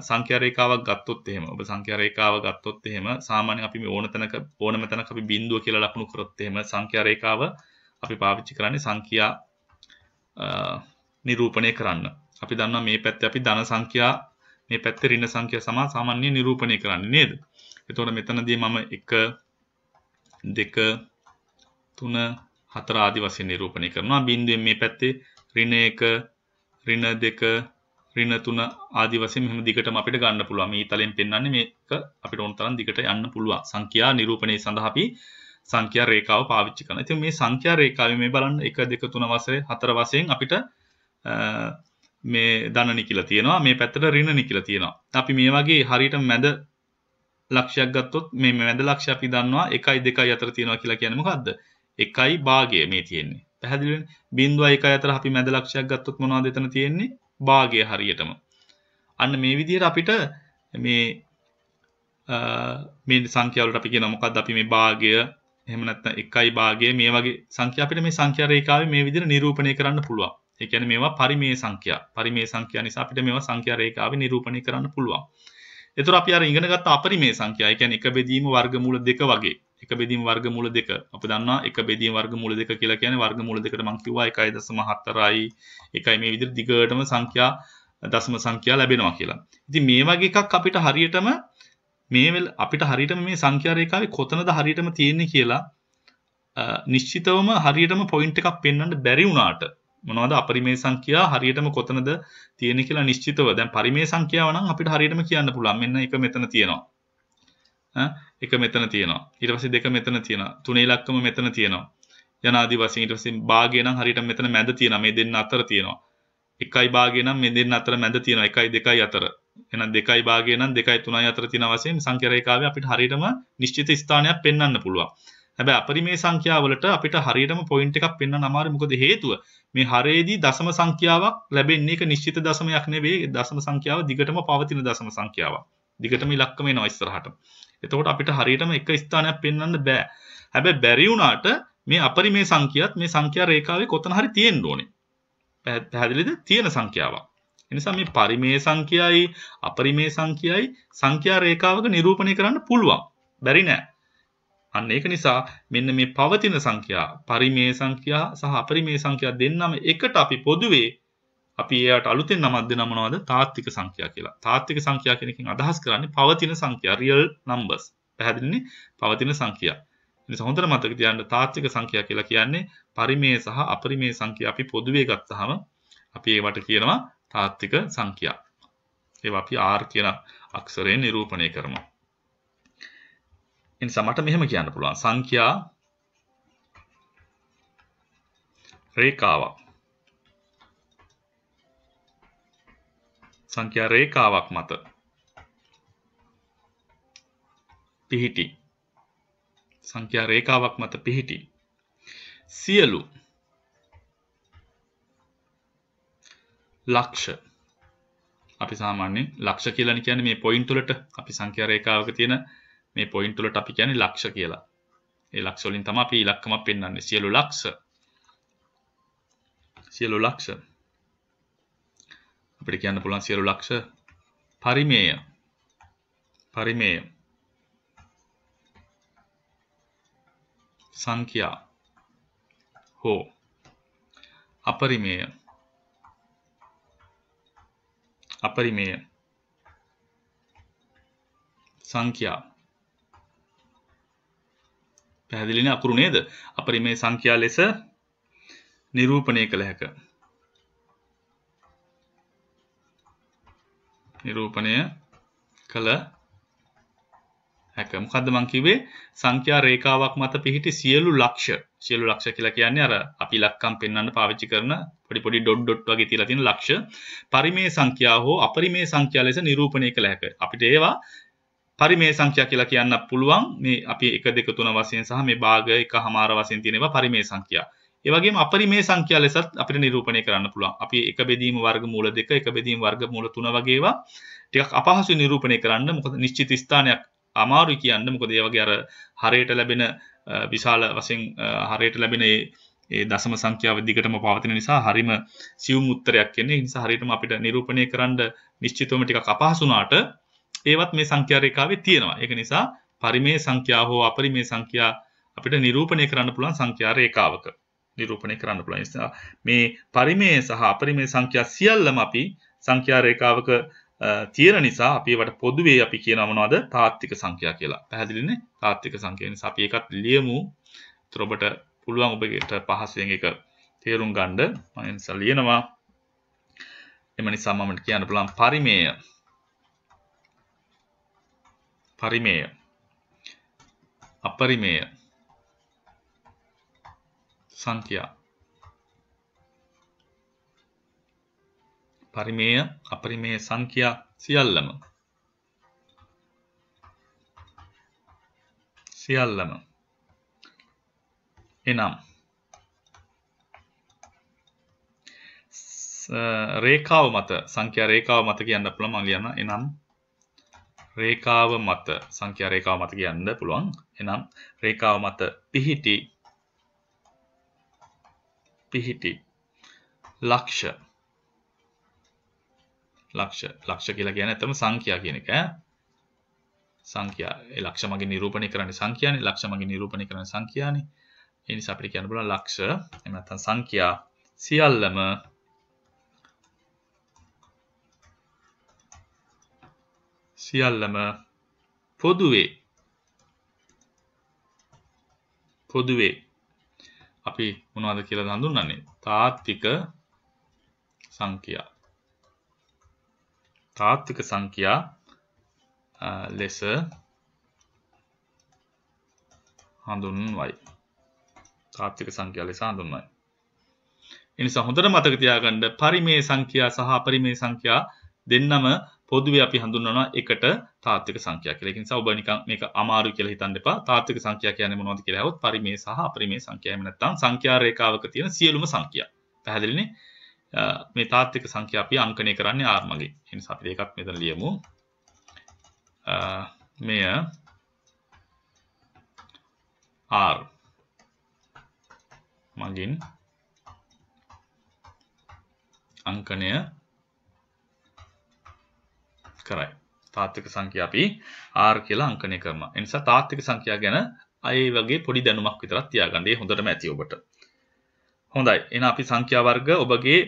සංඛ්‍යා රේඛාවක් ගත්තොත් එහෙම ඔබ සංඛ්‍යා රේඛාව ගත්තොත් එහෙම සාමාන්‍යයෙන් අපි මේ ඕනම තැනක අපි බිංදුව කියලා ලකුණු කරොත් එහෙම සංඛ්‍යා රේඛාව අපි පාවිච්චි කරන්නේ සංඛ්‍යා නිරූපණය කරන්න. අපි දන්නවා මේ පැත්තේ අපි ධන සංඛ්‍යා මේ පැත්තේ ඍණ සංඛ්‍යා සාමාන්‍ය නිරූපණය කරන්නේ නේද? එතකොට මෙතනදී මම 1 2 3 4 ආදි වශයෙන් නිරූපණය කරනවා. බිංදුවෙන් මේ පැත්තේ ඍණ 1 ඍණ 2 ඍණ 3 ආදි වශයෙන් මෙහෙම දිගටම අපිට ගන්න පුළුවන්. මේ ඊතලෙන් පෙන්වන්නේ මේක අපිට ඕන තරම් දිගට යන්න පුළුවන්. සංඛ්‍යා නිරූපණය සඳහා අපි සංඛ්‍යා රේඛාව පාවිච්චි කරනවා. ඉතින් මේ සංඛ්‍යා රේඛාවේ මේ බලන්න 1 2 3 වශයෙන් 4 වශයෙන් අපිට මේ ධන නිකිල තියෙනවා. මේ පැත්තට ඍණ නිකිල තියෙනවා. අපි මේ වගේ හරියට මැද ලක්ෂයක් ගත්තොත් මේ මැද ලක්ෂය අපි දන්නවා 1යි 2යි අතර තියෙනවා කියලා කියන්නේ මොකද්ද? 1යි භාගය මේ තියෙන්නේ. පැහැදිලිවනේ? 0.1 අතර අපි මැද ලක්ෂයක් ගත්තොත් මොනවද එතන තියෙන්නේ? භාගය හරියටම. අන්න මේ විදිහට අපිට මේ සංඛ්‍යා වලට අපි කියනවා මොකද්ද? අපි මේ භාගය එහෙම නැත්නම් 1යි භාගය මේ වගේ සංඛ්‍යා අපිට මේ සංඛ්‍යා රේඛාවේ මේ විදිහට නිරූපණය කරන්න පුළුවන්. ඒ කියන්නේ මේවා පරිමේය සංඛ්‍යා. පරිමේය සංඛ්‍යා නිසා අපිට මේවා සංඛ්‍යා රේඛාවේ නිරූපණය කරන්න පුළුවන්. ඒතර අපි අර ඉගෙන ගත්ත අපරිමේය සංඛ්‍යා. ඒ කියන්නේ 1 බෙදීම වර්ගමූල 2 වගේ. 1 බෙදීම වර්ගමූල 2. අපි දන්නවා 1 බෙදීම වර්ගමූල 2 කියලා කියන්නේ වර්ගමූල 2ට මම කිව්වා 1.4යි 1යි මේ විදිහට දිගටම සංඛ්‍යා දශම සංඛ්‍යා ලැබෙනවා කියලා. ඉතින් මේ වගේ එකක් අපිට හරියටම මේ සංඛ්‍යා රේඛාවේ කොතනද හරියටම තියෙන්නේ කියලා නිශ්චිතවම හරියටම පොයින්ට් එකක් පෙන්වන්න බැරි වුණාට මොනවද අපරිමේය සංඛ්‍යා හරියටම කොතනද තියෙන්නේ කියලා නිශ්චිතව දැන් පරිමේය සංඛ්‍යාව නම් අපිට හරියටම කියන්න පුළුවන් මෙන්න එක මෙතන තියෙනවා එක මෙතන තියෙනවා ඊට පස්සේ දෙක මෙතන තියෙනවා තුනේ ඉලක්කම මෙතන තියෙනවා යනාදි වශයෙන් ඊට පස්සේ භාගය නම් හරියට මෙතන මැද තියෙනවා මේ දෙන්න අතර තියෙනවා 1යි භාගය නම් මේ දෙන්න අතර මැද තියෙනවා 1යි 2යි අතර එහෙනම් 2යි භාගය නම් 2යි 3යි අතර තියෙන වශයෙන් සංඛ්‍යා රේඛාවේ අපිට හරියටම නිශ්චිත ස්ථානයක් පෙන්වන්න පුළුවන්. හැබැයි අපරිමේය සංඛ්‍යා වලට අපිට හරියටම පොයින්ට් එකක් පෙන්වන්න අමාරුයි. මොකද හේතුව මේ හරේදී දශම සංඛ්‍යාවක් ලැබෙන්නේ ඒක නිශ්චිත දශමයක් නෙවෙයි. දශම සංඛ්‍යාව දිගටම පවතින දශම සංඛ්‍යාවක්. දිගටම ඉලක්කම එනවා ඉස්සරහට. එතකොට අපිට හරියටම එක ස්ථානයක් පෙන්වන්න බෑ. හැබැයි බැරි වුණාට මේ අපරිමේය සංඛ්‍යාවත් මේ සංඛ්‍යා රේඛාවේ කොතන හරි තියෙන්න ඕනේ. පැහැදිලිද? තියෙන සංඛ්‍යාවක්. එනිසා මේ පරිමේය සංඛ්‍යයයි අපරිමේය සංඛ්‍යයයි සංඛ්‍යා රේඛාවක නිරූපණය කරන්න පුළුවන්. බැරි නෑ. අන්න ඒක නිසා මෙන්න මේ පවතින සංඛ්‍යා පරිමේය සංඛ්‍යා සහ අපරිමේය සංඛ්‍යා දෙන්නම එකට අපි පොදුවේ අපි එයාට අලුතෙන් නමක් දෙනවා මොනවද? තාත්වික සංඛ්‍යා කියලා. තාත්වික සංඛ්‍යා කියන එකෙන් අදහස් කරන්නේ පවතින සංඛ්‍යා real numbers. පැහැදිලිනේ? පවතින සංඛ්‍යා. එනිසා හොඳට මතක තියාගන්න තාත්වික සංඛ්‍යා කියලා කියන්නේ පරිමේය සහ අපරිමේය සංඛ්‍යා අපි පොදුවේ ගත්තාම අපි ඒවට කියනවා තාත්වික සංඛ්‍යා. ඒවා අපි r කියන අක්ෂරයෙන් නිරූපණය කරනවා. එනිසා මට මෙහෙම කියන්න පුළුවන් සංඛ්‍යා රේඛාවක්. සංඛ්‍යා රේඛාවක් මත පිහිටි සංඛ්‍යා රේඛාවක් මත පිහිටි සියලු ලක්ෂ අපි සාමාන්‍යයෙන් ලක්ෂ කියලා කියන්නේ මේ පොයින්ට් වලට අපි සංඛ්‍යා රේඛාවක තියෙන මේ පොයින්ට් වලට අපි කියන්නේ ලක්ෂ කියලා. ඒ ලක්ෂ වලින් තමයි අපි ඉලක්කමක් පෙන්වන්නේ. සියලු ලක්ෂ අපිට කියන්න පුළුවන් සියලු ලක්ෂ පරිමේය සංඛ්‍යා හෝ අපරිමේය සංඛ්‍යා පැහැදිලිනේ අකුරු නේද? අපරිමේය සංඛ්‍යා ලෙස නිරූපණය කළ හැක. නිරූපණය කළ හැක. මොකද්ද මං කිව්වේ? සංඛ්‍යා රේඛාවක් මත පිහිටි සියලු ලක්ෂ කියලා කියන්නේ අර අපි ඉලක්කම් පෙන්වන්න පාවිච්චි කරන පොඩි ඩොට් වගේ තියලා තියෙන ලක්ෂ පරිමේය සංඛ්‍යා හෝ අපරිමේය සංඛ්‍යා ලෙස නිරූපණය කළ හැක. අපිට ඒවා පරිමේය සංඛ්‍යා කියලා කියන්න පුළුවන්. මේ අපි 1 2 3 වශයෙන් සහ මේ භාග 1/2 වශයෙන් තියෙන ඒවා පරිමේය සංඛ්‍යා. ඒ වගේම අපරිමේය සංඛ්‍යා ලෙසත් අපිට නිරූපණය කරන්න පුළුවන්. අපි 1 බෙදීම වර්ගමූල 2, 1 බෙදීම වර්ගමූල 3 වගේ ඒවා ටිකක් අපහසු නිරූපණය කරන්න. මොකද නිශ්චිත ස්ථානයක් අමාරුයි කියන්න. මොකද ඒ වගේ අර හරයට ලැබෙන විශාල වශයෙන් හරයට ලැබෙන ඒ දශම සංඛ්‍යාව දිගටම පවතින නිසා හරිම සියුම් උත්තරයක් එන්නේ. ඒ නිසා හරියටම අපිට නිරූපණය කරන්න නිශ්චිතවම ටිකක් අපහසු වුණාට ඒවත් මේ සංඛ්‍යා රේඛාවේ තියෙනවා. ඒක නිසා පරිමේය සංඛ්‍යා හෝ අපරිමේය සංඛ්‍යා අපිට නිරූපණය කරන්න පුළුවන් සංඛ්‍යා රේඛාවක. නිරූපණය කරන්න පුළුවන්. ඒ නිසා මේ පරිමේය සහ අපරිමේය සංඛ්‍යා සියල්ලම අපි සංඛ්‍යා රේඛාවක තියෙන නිසා අපි ඒවට පොදුවේ අපි කියනවා මොනවද? තාත්වික සංඛ්‍යා කියලා. පැහැදිලිනේ? තාත්වික සංඛ්‍යා නිසා අපි ඒකත් ලියමු. ඒතර ඔබට පුළුවන් ඔබට පහසුවෙන් ඒක තේරුම් ගන්න. මම නිසා ලියනවා. එම නිසා මම කියන්න පුළුවන් පරිමේය අපරිමේය සංඛ්‍යා පරිමේය අපරිමේය සංඛ්‍යා සියල්ලම එනම් රේඛාව මත සංඛ්‍යා රේඛාව මත කියන්න පුළුවන්. මම ලියන්න. එනම් රේඛාව මත සංඛ්‍යා රේඛාව මත කියන්න පුළුවන්. එනම් රේඛාව මත පිහිටි ලක්ෂ කියලා කියන්නේ ඇත්තම සංඛ්‍යා කියන එක. සංඛ්‍යා ඒ ලක්ෂ මගින් නිරූපණය කරන්නේ සංඛ්‍යානේ. ලක්ෂ මගින් නිරූපණය කරන්නේ සංඛ්‍යානේ. ඒ නිසා අපිට කියන්න පුළුවන් ලක්ෂ එහෙම නැත්නම් සංඛ්‍යා සියල්ලම පොදුවේ අපි මොනවද කියලා හඳුන්වන්නේ? තාත්වික සංඛ්‍යා ලෙස හඳුන්වයි. ඒ නිසා හොඳට මතක තියාගන්න පරිමේය සංඛ්‍යා සහ අපරිමේය සංඛ්‍යා දෙන්නම පොදුවේ අපි හඳුන්වනවා එකට තාත්වික සංඛ්‍යා කියලා. ඒ නිසා ඔබ නිකන් මේක අමාරු කියලා හිතන්න එපා. තාත්වික සංඛ්‍යා කියන්නේ මොනවද කියලා අහුවොත් පරිමේය සහ අපරිමේය සංඛ්‍යා. එහෙම නැත්නම් සංඛ්‍යා රේඛාවක තියෙන සියලුම සංඛ්‍යා. පැහැදිලිනේ? මේ තාත්වික සංඛ්‍යා අපි අංකණය කරන්නේ R මගින්. ඒ නිසා අපි ඒකත් මෙතන ලියමු. මෙය R මගින් අංකණය කරයි. තාත්වික සංඛ්‍යා අපි R කියලා අංකණය කරනවා. ඒ නිසා තාත්වික සංඛ්‍යා ගැන අය වගේ පොඩි දැනුමක් විතරක් තියාගන්න. ඒ හොඳටම ඇති ඔබට. හොඳයි. එහෙනම් අපි සංඛ්‍යා වර්ග ඔබගේ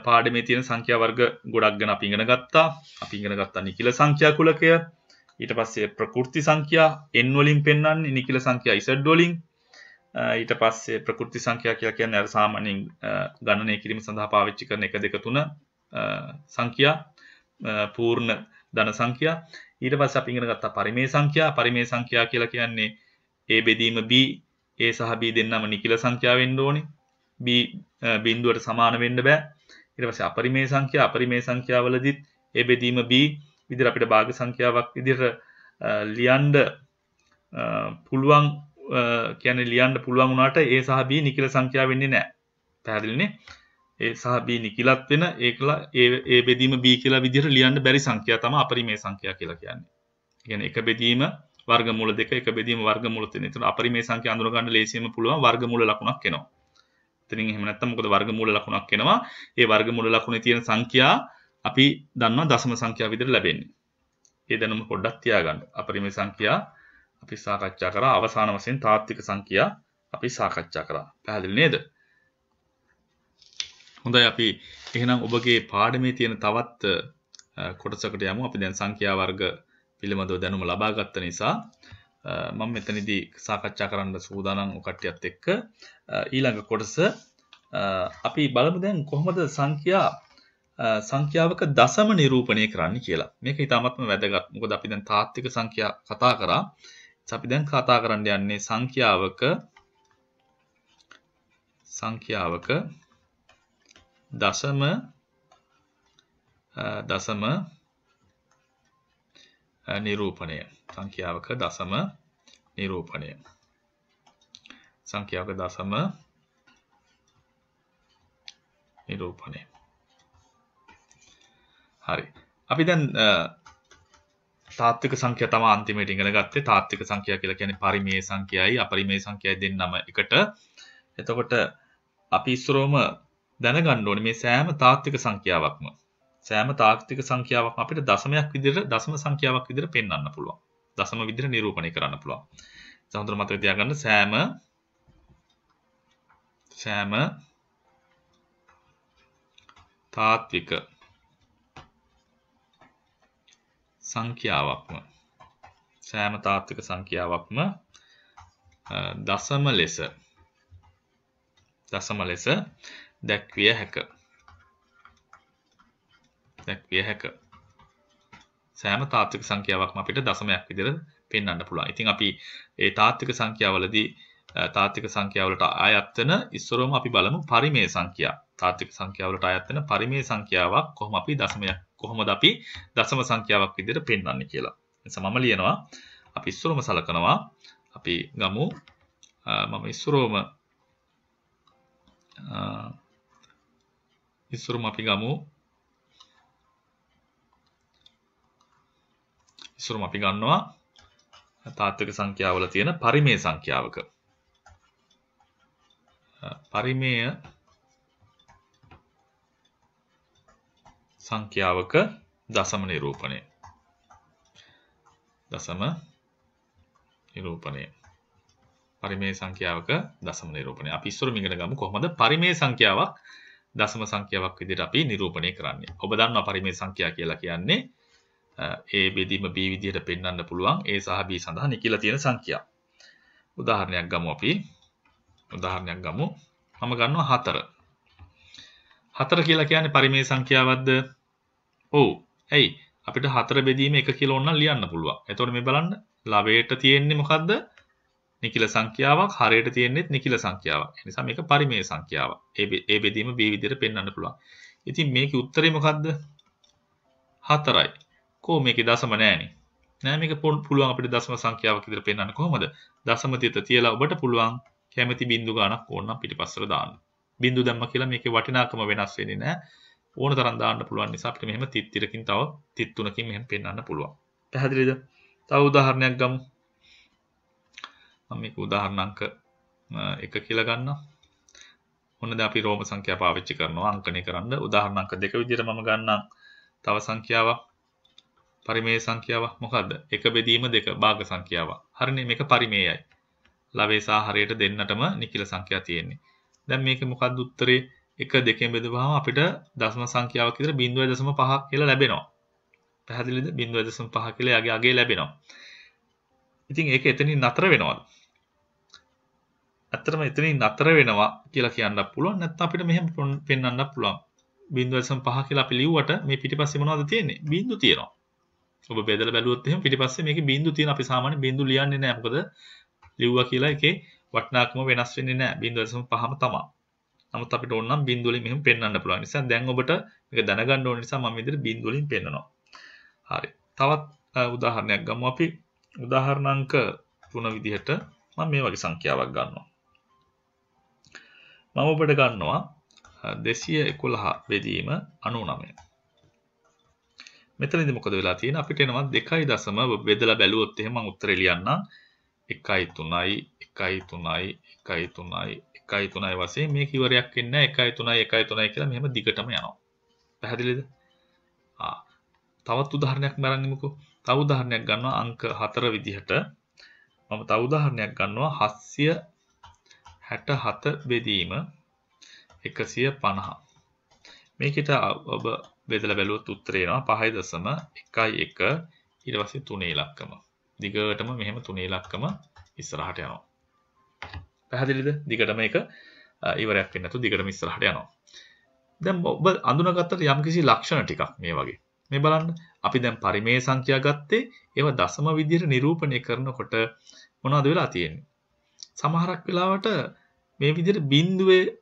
පාඩමේ තියෙන සංඛ්‍යා වර්ග ගොඩක් ගැන අපි ඉගෙන ගත්තා. අපි ඉගෙන ගත්තා නිකිල සංඛ්‍යා කුලකය. ඊට පස්සේ ප්‍රකෘති සංඛ්‍යා n වලින් පෙන්වන්නේ නිකිල සංඛ්‍යා z වලින්. ඊට පස්සේ ප්‍රකෘති සංඛ්‍යා කියලා කියන්නේ අර සාමාන්‍යයෙන් ගණනය කිරීම සඳහා පාවිච්චි කරන 1 2 3 සංඛ්‍යා පූර්ණ ධන සංඛ්‍යා. ඊට පස්සේ අපි ඉගෙන ගත්තා පරිමේය සංඛ්‍යා. පරිමේය සංඛ්‍යා කියලා කියන්නේ a බෙදීම b a සහ b දෙන්නම නිකිල සංඛ්‍යා වෙන්න ඕනේ. b බිඳුවට සමාන වෙන්න බෑ. ඊට පස්සේ අපරිමේය සංඛ්‍යාවලදීත් a බෙදීම b විදිහට අපිට භාග සංඛ්‍යාවක් විදිහට ලියන්න පුළුවන් කියන්නේ ලියන්න පුළුවන් වුණාට a සහ b නිකිල සංඛ්‍යා වෙන්නේ නැහැ. පැහැදිලිනේ? a සහ b නිකිලත් වෙන ඒකලා a බෙදීම b කියලා විදිහට ලියන්න බැරි සංඛ්‍යා තමයි අපරිමේය සංඛ්‍යා කියලා කියන්නේ. කියන්නේ එක බෙදීම වර්ගමූල 2 එක බෙදීම වර්ගමූල 3. ඒතර අපරිමේය සංඛ්‍යා අඳුර ගන්න ලේසියෙන්ම පුළුවන් වර්ගමූල ලකුණක් එනවා. එතනින් එහෙම නැත්නම් මොකද වර්ගමූල ලකුණක් එනවා. ඒ වර්ගමූල ලකුණේ තියෙන සංඛ්‍යා අපි දන්නවා දශම සංඛ්‍යා විදිහට ලැබෙන්නේ. ඒ දැනුම පොඩ්ඩක් තියාගන්න. අපරිමේය සංඛ්‍යා අපි සාකච්ඡා කරා. අවසාන වශයෙන් තාත්වික සංඛ්‍යා අපි සාකච්ඡා කරා. පැහැදිලි නේද? හොඳයි අපි එහෙනම් ඔබගේ පාඩමේ තියෙන තවත් කොටසකට යමු. අපි දැන් සංඛ්‍යා වර්ග පිළිබඳව දැනුම ලබා ගත්ත නිසා මම මෙතනදී සාකච්ඡා කරන්න සූදානම් වූ කට්ටියත් එක්ක ඊළඟ කොටස අපි බලමු දැන් කොහොමද සංඛ්‍යා සංඛ්‍යාවක දශම නිරූපණය කරන්න කියලා. මේක ඉතාමත්ම වැදගත්. මොකද අපි දැන් තාත්වික සංඛ්‍යා කතා කරා. අපි දැන් කතා කරන්න යන්නේ සංඛ්‍යාවක දශම නිරූපණය. සංඛ්‍යාවක දශම නිරූපණය. සංඛ්‍යාවක දශම නිරූපණය. හරි. අපි දැන් තාත්වික සංඛ්‍යා තමයි අන්තිමට ඉගෙන ගත්තේ. තාත්වික සංඛ්‍යා කියලා කියන්නේ පරිමේය සංඛ්‍යයයි අපරිමේය සංඛ්‍යයයි දෙන්නම එකට. එතකොට අපි ඉස්සරෝම දැනගන්න ඕනේ මේ සෑම තාත්වික සංඛ්‍යාවක්ම අපිට දශමයක් විදිහට දශම සංඛ්‍යාවක් විදිහට පෙන්වන්න පුළුවන්. දශම විදිහට නිරූපණය කරන්න පුළුවන්. සමහර මතක තියාගන්න සෑම තාත්වික සංඛ්‍යාවක්ම දශම ලෙස දැක්විය හැක. සෑම තාත්වික සංඛ්‍යාවක්ම අපිට දශමයක් විදිහට පෙන්වන්න පුළුවන්. ඉතින් අපි ඒ තාත්වික සංඛ්‍යාවලට අයත් වෙන ඉස්සරෝම අපි බලමු පරිමේය සංඛ්‍යා. තාත්වික සංඛ්‍යාවලට අයත් වෙන පරිමේය සංඛ්‍යාවක් කොහොමද අපි දශම සංඛ්‍යාවක් විදිහට පෙන්වන්නේ කියලා. එනිසා මම ලියනවා අපි ඉස්සරෝම සලකනවා අපි ගමු මම ඉස්සරෝම අපි ගන්නවා තාත්වික සංඛ්‍යාවල තියෙන පරිමේය සංඛ්‍යාවක දශම නිරූපණය. පරිමේය සංඛ්‍යාවක දශම නිරූපණය. අපි ඉස්සරම ඉගෙන ගමු කොහොමද පරිමේය සංඛ්‍යාවක් දශම සංඛ්‍යාවක් විදිහට අපි නිරූපණය කරන්නේ. ඔබ දන්නවා පරිමේය සංඛ්‍යා කියලා කියන්නේ A බෙදීම B විදිහට පෙන්වන්න පුළුවන් A සහ B සඳහා නිකිලා තියෙන සංඛ්‍යා. උදාහරණයක් ගමු. මම ගන්නවා 4. 4 කියලා කියන්නේ පරිමේය සංඛ්‍යාවක්ද? ඔව්. ඇයි? අපිට 4 බෙදීම 1 කියලා ඕනනම් ලියන්න පුළුවන්. එතකොට මේ බලන්න ලවයට තියෙන්නේ මොකද්ද? නිකිල සංඛ්‍යාවක්. හරයට තියෙන්නේත් නිකිල සංඛ්‍යාවක්. ඒ නිසා මේක පරිමේය සංඛ්‍යාවක්. A බෙදීම B විදිහට පෙන්වන්න පුළුවන්. ඉතින් මේකේ උත්තරේ මොකද්ද? 4යි. කො මේකේ දශම නැහැනේ. නෑ මේක පුළුවන් අපිට දශම සංඛ්‍යාවක් විදිහට පෙන්වන්න කොහොමද? දශම තිත තියලා ඔබට පුළුවන් කැමැති බිංදු ගානක් ඕනනම් පිටිපස්සට දාන්න. බිංදු දැම්ම කියලා මේකේ වටිනාකම වෙනස් වෙන්නේ නෑ. ඕන තරම් දාන්න පුළුවන් නිසා අපිට මෙහෙම තිත් 3කින් තව තිත් 3කින් මෙහෙම පෙන්වන්න පුළුවන්. පැහැදිලිද? තව උදාහරණයක් ගමු. මම මේක උදාහරණ අංක 1 කියලා ගන්නවා. ඔන්න දැන් අපි රෝම සංඛ්‍යා පාවිච්චි කරනවා අංකණය කරන්න. උදාහරණ අංක 2 විදිහට මම ගන්නම් තව සංඛ්‍යාවක්. පරිමේය සංඛ්‍යාවක් මොකද්ද? 1 බෙදීම 2 භාග සංඛ්‍යාවක්. හරිනේ මේක පරිමේයයි. ලවේ සහ හරයට දෙන්නටම නිකිල සංඛ්‍යා තියෙන්නේ. දැන් මේක මොකද්ද උත්තරේ? 1 2 බෙදුවාම අපිට දශම සංඛ්‍යාවක් විතර 0.5 කියලා ලැබෙනවා. පැහැදිලිද? 0.5 කියලා යගේ අගේ ලැබෙනවා. ඉතින් ඒක එතනින් නතර වෙනවද? ඇත්තටම එතනින් නතර වෙනවා කියලා කියන්න පුළුවන්. නැත්නම් අපිට මෙහෙම පෙන්වන්න පුළුවන්. 0.5 කියලා අපි ලිව්වට මේ පිටිපස්සේ මොනවද තියෙන්නේ? බිංදු තියෙනවා. ඔබ බෙදලා බැලුවොත් එහෙනම් පිටිපස්සේ මේකේ බිංදු තියෙන අපි සාමාන්‍ය බිංදු ලියන්නේ නැහැ. මොකද ලිව්වා කියලා එකේ වටිනාකම වෙනස් වෙන්නේ නැහැ. 0.5ම තමයි. නමුත් අපිට ඕන නම් බිංදු වලින් මෙහෙම පෙන්වන්න පුළුවන්. නිසා දැන් ඔබට මේක දැනගන්න ඕන නිසා මම විදිහට බිංදු වලින් පෙන්වනවා. හරි. තවත් උදාහරණයක් ගමු අපි. උදාහරණ අංක 3 විදිහට මම මේ වගේ සංඛ්‍යාවක් ගන්නවා. මම ඔබට ගන්නවා 211 බෙදීම 99. මෙතනදී මොකද වෙලා තියෙන්නේ? අපිට එනවා 2 දශම බෙදලා බැලුවොත් එහෙනම් මම උත්තරේ ලියන්නම් 1.3යි 1.3යි 1.3යි 1.3යි වශයෙන් මේක ඉවරයක් වෙන්නේ නැහැ 1.3යි 1.3යි කියලා මෙහෙම දිගටම යනවා. පැහැදිලිද? තවත් උදාහරණයක් බලන්නමුකෝ. තව උදාහරණයක් ගන්නවා අංක 4 විදිහට. මම තව උදාහරණයක් ගන්නවා 767 බෙදීම 150. මේකට ඔබ බෙදලා බැලුවොත් උත්තරේ එනවා 5.11 ඊට පස්සේ 3 ඉලක්කම. දිගටම මෙහෙම 3 ඉලක්කම ඉස්සරහට යනවා. පැහැදිලිද? දිගටම මේක ඉවරයක් වෙන්නේ නැතුව දිගටම ඉස්සරහට යනවා. දැන් ඔබ අඳුනගත්තට යම්කිසි ලක්ෂණ ටිකක් මේ වගේ. මේ බලන්න. අපි දැන් පරිමේය සංඛ්‍යා ගත්තේ ඒවා දශම විදිහට නිරූපණය කරනකොට මොනවද වෙලා තියෙන්නේ? සමහරක් වෙලාවට මේ විදිහට බිඳුවේ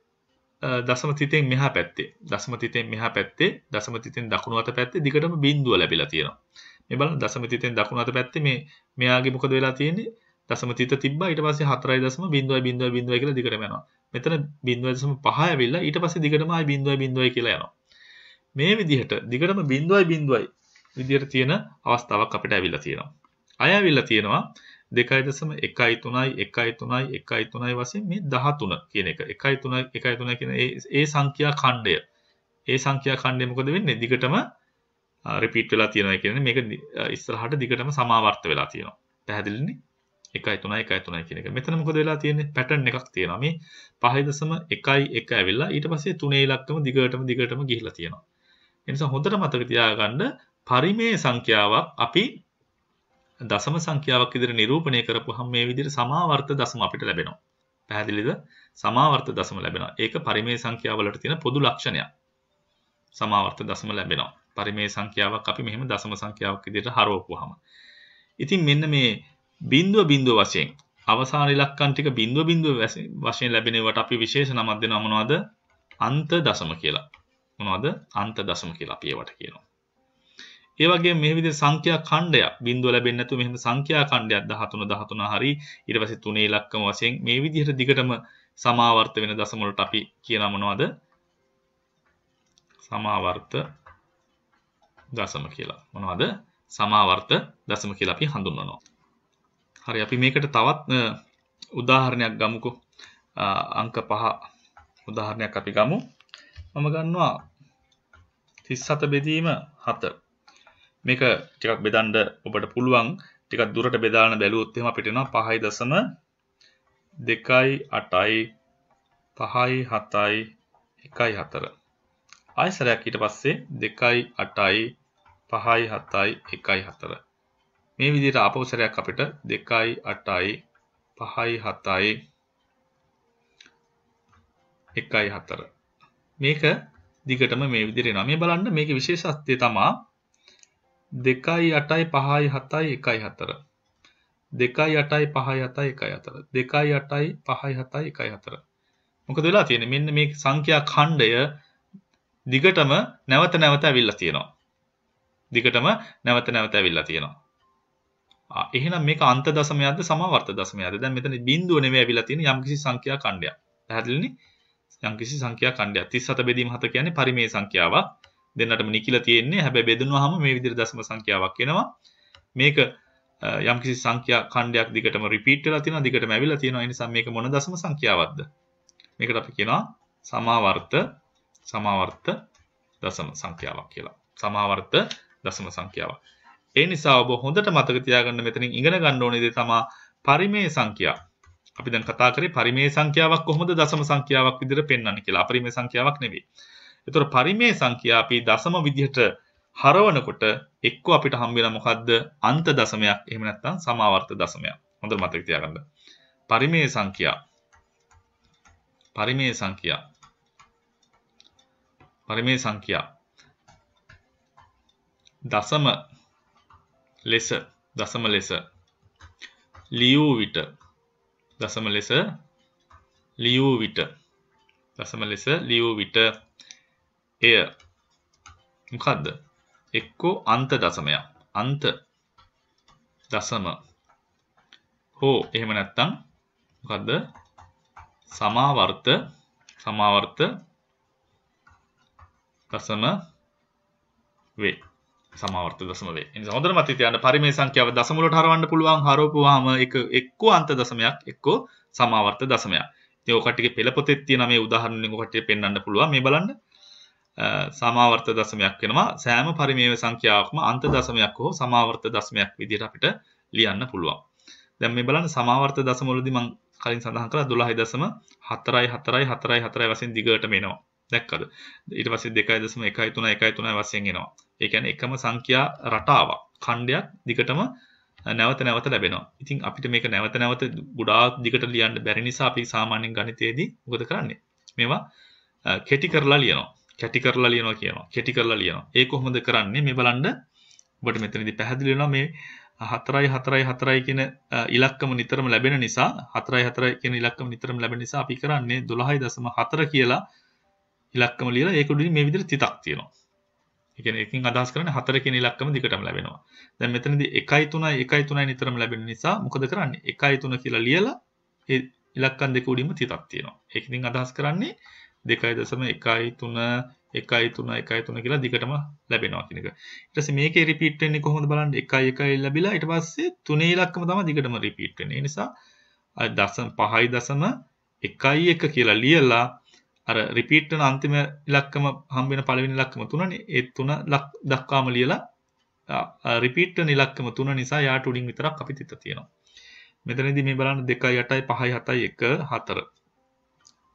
දශම තිතෙන් මෙහා පැත්තේ දශම තිතෙන් මෙහා පැත්තේ දශම තිතෙන් දකුණු අත පැත්තේ දිගටම බිඳුව ලැබිලා තියෙනවා. මේ බලන්න දශම තිතෙන් දකුණු අත පැත්තේ මෙයාගේ මොකද වෙලා තියෙන්නේ? දශම තිත තිබ්බා ඊට පස්සේ 4.0.0.0 කියලා දිගටම යනවා. මෙතන 0.5 ඇවිල්ලා ඊට පස්සේ දිගටම ආයි 0.0 කියලා යනවා. මේ විදිහට දිගටම 0.0 විදිහට තියෙන අවස්ථාවක් අපිට ඇවිල්ලා තියෙනවා. අය ඇවිල්ලා තියෙනවා 2.1.3 වශයෙන් මේ 13 කියන එක 1.3 කියන ඒ සංඛ්‍යා ඛණ්ඩය. ඒ සංඛ්‍යා ඛණ්ඩය මොකද වෙන්නේ? දිගටම රිපීට් වෙලා තියෙනවා කියන්නේ මේක ඉස්සරහට දිගටම සමාවර්ත වෙලා තියෙනවා. පැහැදිලිනේ? 1.3 කියන එක. මෙතන මොකද වෙලා තියෙන්නේ? පැටර්න් එකක් තියෙනවා. මේ 5.1 ඇවිල්ලා ඊට පස්සේ 3 ඉලක්කම දිගටම ගිහිලා තියෙනවා. ඒ නිසා හොඳට මතක තියාගන්න පරිමේය සංඛ්‍යාවක් අපි දශම සංඛ්‍යාවක් විදිහට නිරූපණය කරපුවහම මේ විදිහට සමාවර්ත දශම අපිට ලැබෙනවා. පැහැදිලිද? සමාවර්ත දශම ලැබෙනවා. ඒක පරිමේය සංඛ්‍යාවලට තියෙන පොදු ලක්ෂණයක්. සමාවර්ත දශම ලැබෙනවා. පරිමේය සංඛ්‍යාවක් අපි මෙහෙම දශම සංඛ්‍යාවක් විදිහට හරවපුවාම. ඉතින් මෙන්න මේ බිඳුව වශයෙන් අවසාන ඉලක්කම් ටික බිඳුව වශයෙන් ලැබෙනවට අපි විශේෂ නමක් දෙනවා මොනවද? අන්ත දශම කියලා. මොනවද? අන්ත දශම කියලා අපි ඒවට කියනවා. ඒ වගේම මේ විදිහේ සංඛ්‍යා ඛණ්ඩයක් බිඳුව ලැබෙන්නේ නැතුව මෙහෙම සංඛ්‍යා ඛණ්ඩයක් 13 හරි ඊට පස්සේ 3 ඉලක්කම වශයෙන් මේ විදිහට දිගටම සමාවර්ත වෙන දශම වලට අපි කියනවා මොනවද? සමාවර්ත දශම කියලා. මොනවද? සමාවර්ත දශම කියලා අපි හඳුන්වනවා. හරි අපි මේකට තවත් උදාහරණයක් ගමුකෝ. අංක 5 උදාහරණයක් අපි ගමු. මම ගන්නවා 37 බෙදීම 7. මේක ටිකක් බෙදන්න ඔබට පුළුවන්. ටිකක් දුරට බෙදාගෙන බැලුවොත් එහෙම අපිට එනවා 5.2.8යි 5යි 7යි 1යි 4. ආයසරයක් ඊට පස්සේ 2යි 8යි 5යි 7යි 1යි 4. මේ විදිහට ආපහු සැරයක් අපිට 2යි 8යි 5යි 7යි 1යි 4. මේක දිගටම මේ විදිහට එනවා. මේ බලන්න මේකේ විශේෂත්වය තමයි 2යි 8යි 5යි 7යි 1යි 4. 2යි 8යි 5යි 7යි 1යි 4. 2යි 8යි 5යි 7යි 1යි 4. මොකද වෙලා තියෙන්නේ? මෙන්න මේ සංඛ්‍යා ඛණ්ඩය දිගටම නැවත ඇවිල්ලා තියෙනවා. දිගටම නැවත ඇවිල්ලා තියෙනවා. එහෙනම් මේක අන්ත දශමයක්ද සමාවර්ත දශමයක්ද? දැන් මෙතන බිඳුව නෙමෙයි ඇවිල්ලා තියෙන්නේ යම්කිසි සංඛ්‍යා ඛණ්ඩයක්. පැහැදිලිනේ? යම්කිසි සංඛ්‍යා ඛණ්ඩයක්. 37 බෙදීම 7 කියන්නේ පරිමේය සංඛ්‍යාවක්. දෙන්නටම නිකිලා තියෙන්නේ. හැබැයි බෙදුනහම මේ විදිහට දශම සංඛ්‍යාවක් එනවා. මේක යම්කිසි සංඛ්‍යා ඛණ්ඩයක් දිගටම රිපීට් වෙලා තියෙනවා. දිගටම ඇවිල්ලා තියෙනවා. ඒ නිසා මේක මොන දශම සංඛ්‍යාවක්ද? මේකට අපි කියනවා සමාවර්ත දශම සංඛ්‍යාවක් කියලා. සමාවර්ත දශම සංඛ්‍යාවක්. ඒ නිසා ඔබ හොඳට මතක තියාගන්න මෙතනින් ඉගෙන ගන්න ඕනේ දේ තමයි පරිමේය සංඛ්‍යා. අපි දැන් කතා කරේ පරිමේය සංඛ්‍යාවක් කොහොමද දශම සංඛ්‍යාවක් විදිහට පෙන්වන්නේ කියලා. අපරිමේය සංඛ්‍යාවක් නෙවෙයි. ඒතර පරිමේය සංඛ්‍යා අපි දශම විදිහට හරවනකොට එක්ක අපිට හම්බ වෙන මොකද්ද? අන්ත දශමයක්. එහෙම නැත්නම් සමාවර්ත දශමයක්. හොඳට මතක තියාගන්න. පරිමේය සංඛ්‍යා දශම ලෙස ලියූ විට එය මොකද්ද? එක්කෝ අන්ත දශම හෝ එහෙම නැත්නම් මොකද්ද? සමාවර්ත දශම වේ. සමාවර්ත දශම වේ. එනිසා හොඳට මතක තියාගන්න පරිමේය සංඛ්‍යාව දශම වලට හරවන්න පුළුවන්. හරවපුවාම ඒක එක්කෝ අන්ත දශමයක් එක්කෝ සමාවර්ත දශමයක්. ඉතින් ඔය කට්ටියගේ පෙළ පොතේ තියෙන මේ උදාහරණ වලින් ඔය කට්ටිය පෙන්වන්න පුළුවන්. මේ බලන්න. සමාවර්ත දශමයක් වෙනවා. සෑම පරිමේය සංඛ්‍යාවක්ම අන්ත දශමයක් හෝ සමාවර්ත දශමයක් විදිහට අපිට ලියන්න පුළුවන්. දැන් මේ බලන්න සමාවර්ත දශම වලදී මම කලින් සඳහන් කළා 12.4 වශයෙන් දිගටම එනවා. දැක්කද? ඊට පස්සේ 2.1.3 වශයෙන් එනවා. ඒ කියන්නේ එකම සංඛ්‍යා රටාවක් ඛණ්ඩයක් දිගටම නැවත ලැබෙනවා. ඉතින් අපිට මේක නැවත ගොඩාක් දිගට ලියන්න බැරි නිසා අපි සාමාන්‍යයෙන් ගණිතයේදී මොකද කරන්නේ? මේවා කෙටි කරලා ලියනවා. කැටි කරලා ලියනවා කියනවා. කෙටි කරලා ලියනවා. ඒ කොහොමද කරන්නේ? මේ බලන්න. ඔබට මෙතනදී පැහැදිලි වෙනවා මේ 4යි 4යි 4යි කියන ඉලක්කම නිතරම ලැබෙන නිසා 4යි 4යි කියන ඉලක්කම නිතරම ලැබෙන නිසා අපි කරන්නේ 12.4 කියලා ඉලක්කම ලියලා ඒක උඩින් මේ විදිහට තිතක් තියෙනවා. ඒ කියන්නේ එකකින් අදහස් කරන්නේ 4 කියන ඉලක්කම දිගටම ලැබෙනවා. දැන් මෙතනදී 1යි 3යි 1යි 3යි නිතරම ලැබෙන නිසා මොකද කරන්නේ? 1යි 3 කියලා ලියලා ඒ ඉලක්කම් දෙක උඩින්ම තිතක් තියෙනවා. ඒකකින් අදහස් කරන්නේ 2.1 1යි 3 1යි 3 1යි 3 කියලා දිගටම ලැබෙනවා කියන එක. ඊට පස්සේ මේකේ රිපීට් වෙන්නේ කොහොමද බලන්න 1යි 1යි ලැබිලා ඊට පස්සේ 3 ඉලක්කම තමයි දිගටම රිපීට් වෙන්නේ. ඒ නිසා අර 5.1 කියලා ලියලා අර රිපීට් වෙන අන්තිම ඉලක්කම හම්බ වෙන පළවෙනි ඉලක්කම 3නේ. ඒ 3 දක්වාම ලියලා රිපීට් වෙන ඉලක්කම 3 නිසා යාට උඩින් විතරක් අපි තිත තියෙනවා. මෙතනදී මේ බලන්න 2යි 8යි 5යි 7යි 1 4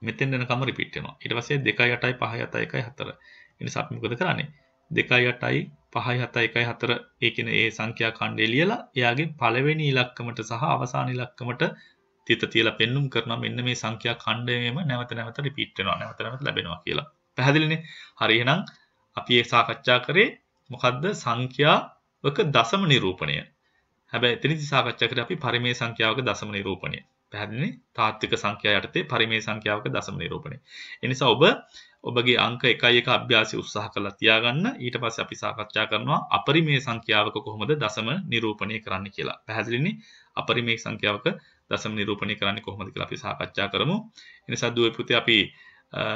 මෙතෙන් යනකම රිපීට් වෙනවා. ඊට පස්සේ 2යි 8යි 5යි 7යි 1යි 4. ඒ නිසා අපි මොකද කරන්නේ? 2යි 8යි 5යි 7යි 1යි 4 ඒ කියන්නේ ඒ සංඛ්‍යා ඛණ්ඩය ලියලා එයාගේ පළවෙනි ඉලක්කමට සහ අවසාන ඉලක්කමට තිත තියලා පෙන්눔 කරනවා මෙන්න මේ සංඛ්‍යා ඛණ්ඩයම නැවත නැවත රිපීට් වෙනවා. නැවත නැවත ලැබෙනවා කියලා. පැහැදිලිනේ? හරි එහෙනම් අපි ඒ සාකච්ඡා කරේ මොකද්ද? සංඛ්‍යාවක දශම නිරූපණය. හැබැයි එතනදි සාකච්ඡා කරේ අපි පරිමේය සංඛ්‍යාවක දශම නිරූපණය. පැහැදිලිනේ? තාත්වික සංඛ්‍යා යටතේ පරිමේය සංඛ්‍යාවක දශම නිරූපණය. ඒ නිසා ඔබගේ අංක 1 අභ්‍යාසය උත්සාහ කරලා තියාගන්න. ඊට පස්සේ අපි සාකච්ඡා කරනවා අපරිමේය සංඛ්‍යාවක කොහොමද දශම නිරූපණය කරන්න කියලා. පැහැදිලිනේ? අපරිමේය සංඛ්‍යාවක දශම නිරූපණය කරන්නේ කොහොමද කියලා අපි සාකච්ඡා කරමු. ඒ නිසා දුවේ පුතේ අපි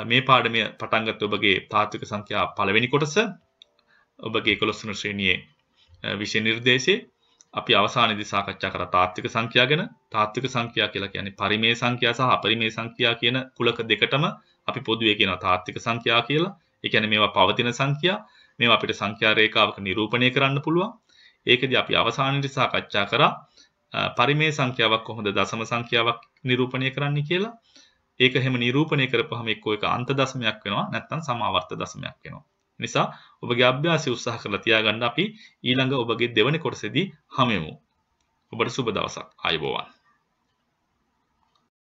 මේ පාඩමේ පටන් ගත්ත ඔබගේ තාත්වික සංඛ්‍යා පළවෙනි කොටස ඔබගේ 11 වෙනි ශ්‍රේණියේ විෂය නිර්දේශයේ අපි අවසානයේදී සාකච්ඡා කරා තාත්වික සංඛ්‍යා ගැන. තාත්වික සංඛ්‍යා කියලා කියන්නේ පරිමේය සංඛ්‍යා සහ අපරිමේය සංඛ්‍යා කියන කුලක දෙකටම අපි පොදුවේ කියනවා තාත්වික සංඛ්‍යා කියලා. ඒ කියන්නේ මේවා පවතින සංඛ්‍යා. මේවා අපිට සංඛ්‍යා රේඛාවක නිරූපණය කරන්න පුළුවන්. ඒකදී අපි අවසානයේදී සාකච්ඡා කරා පරිමේය සංඛ්‍යාවක් කොහොමද දශම සංඛ්‍යාවක් නිරූපණය කරන්න කියලා. ඒක හැම නිරූපණය කරපුවාම එක්කෝ එක අන්ත දශමයක් වෙනවා නැත්නම් සමාවර්ත දශමයක් වෙනවා. නිසා ඔබගේ අභ්‍යාසය උත්සාහ කරලා තියාගන්න අපි ඊළඟ ඔබගේ දෙවැනි කොටසේදී හමු වෙමු. ඔබට සුබ දවසක්. ආයුබෝවන්.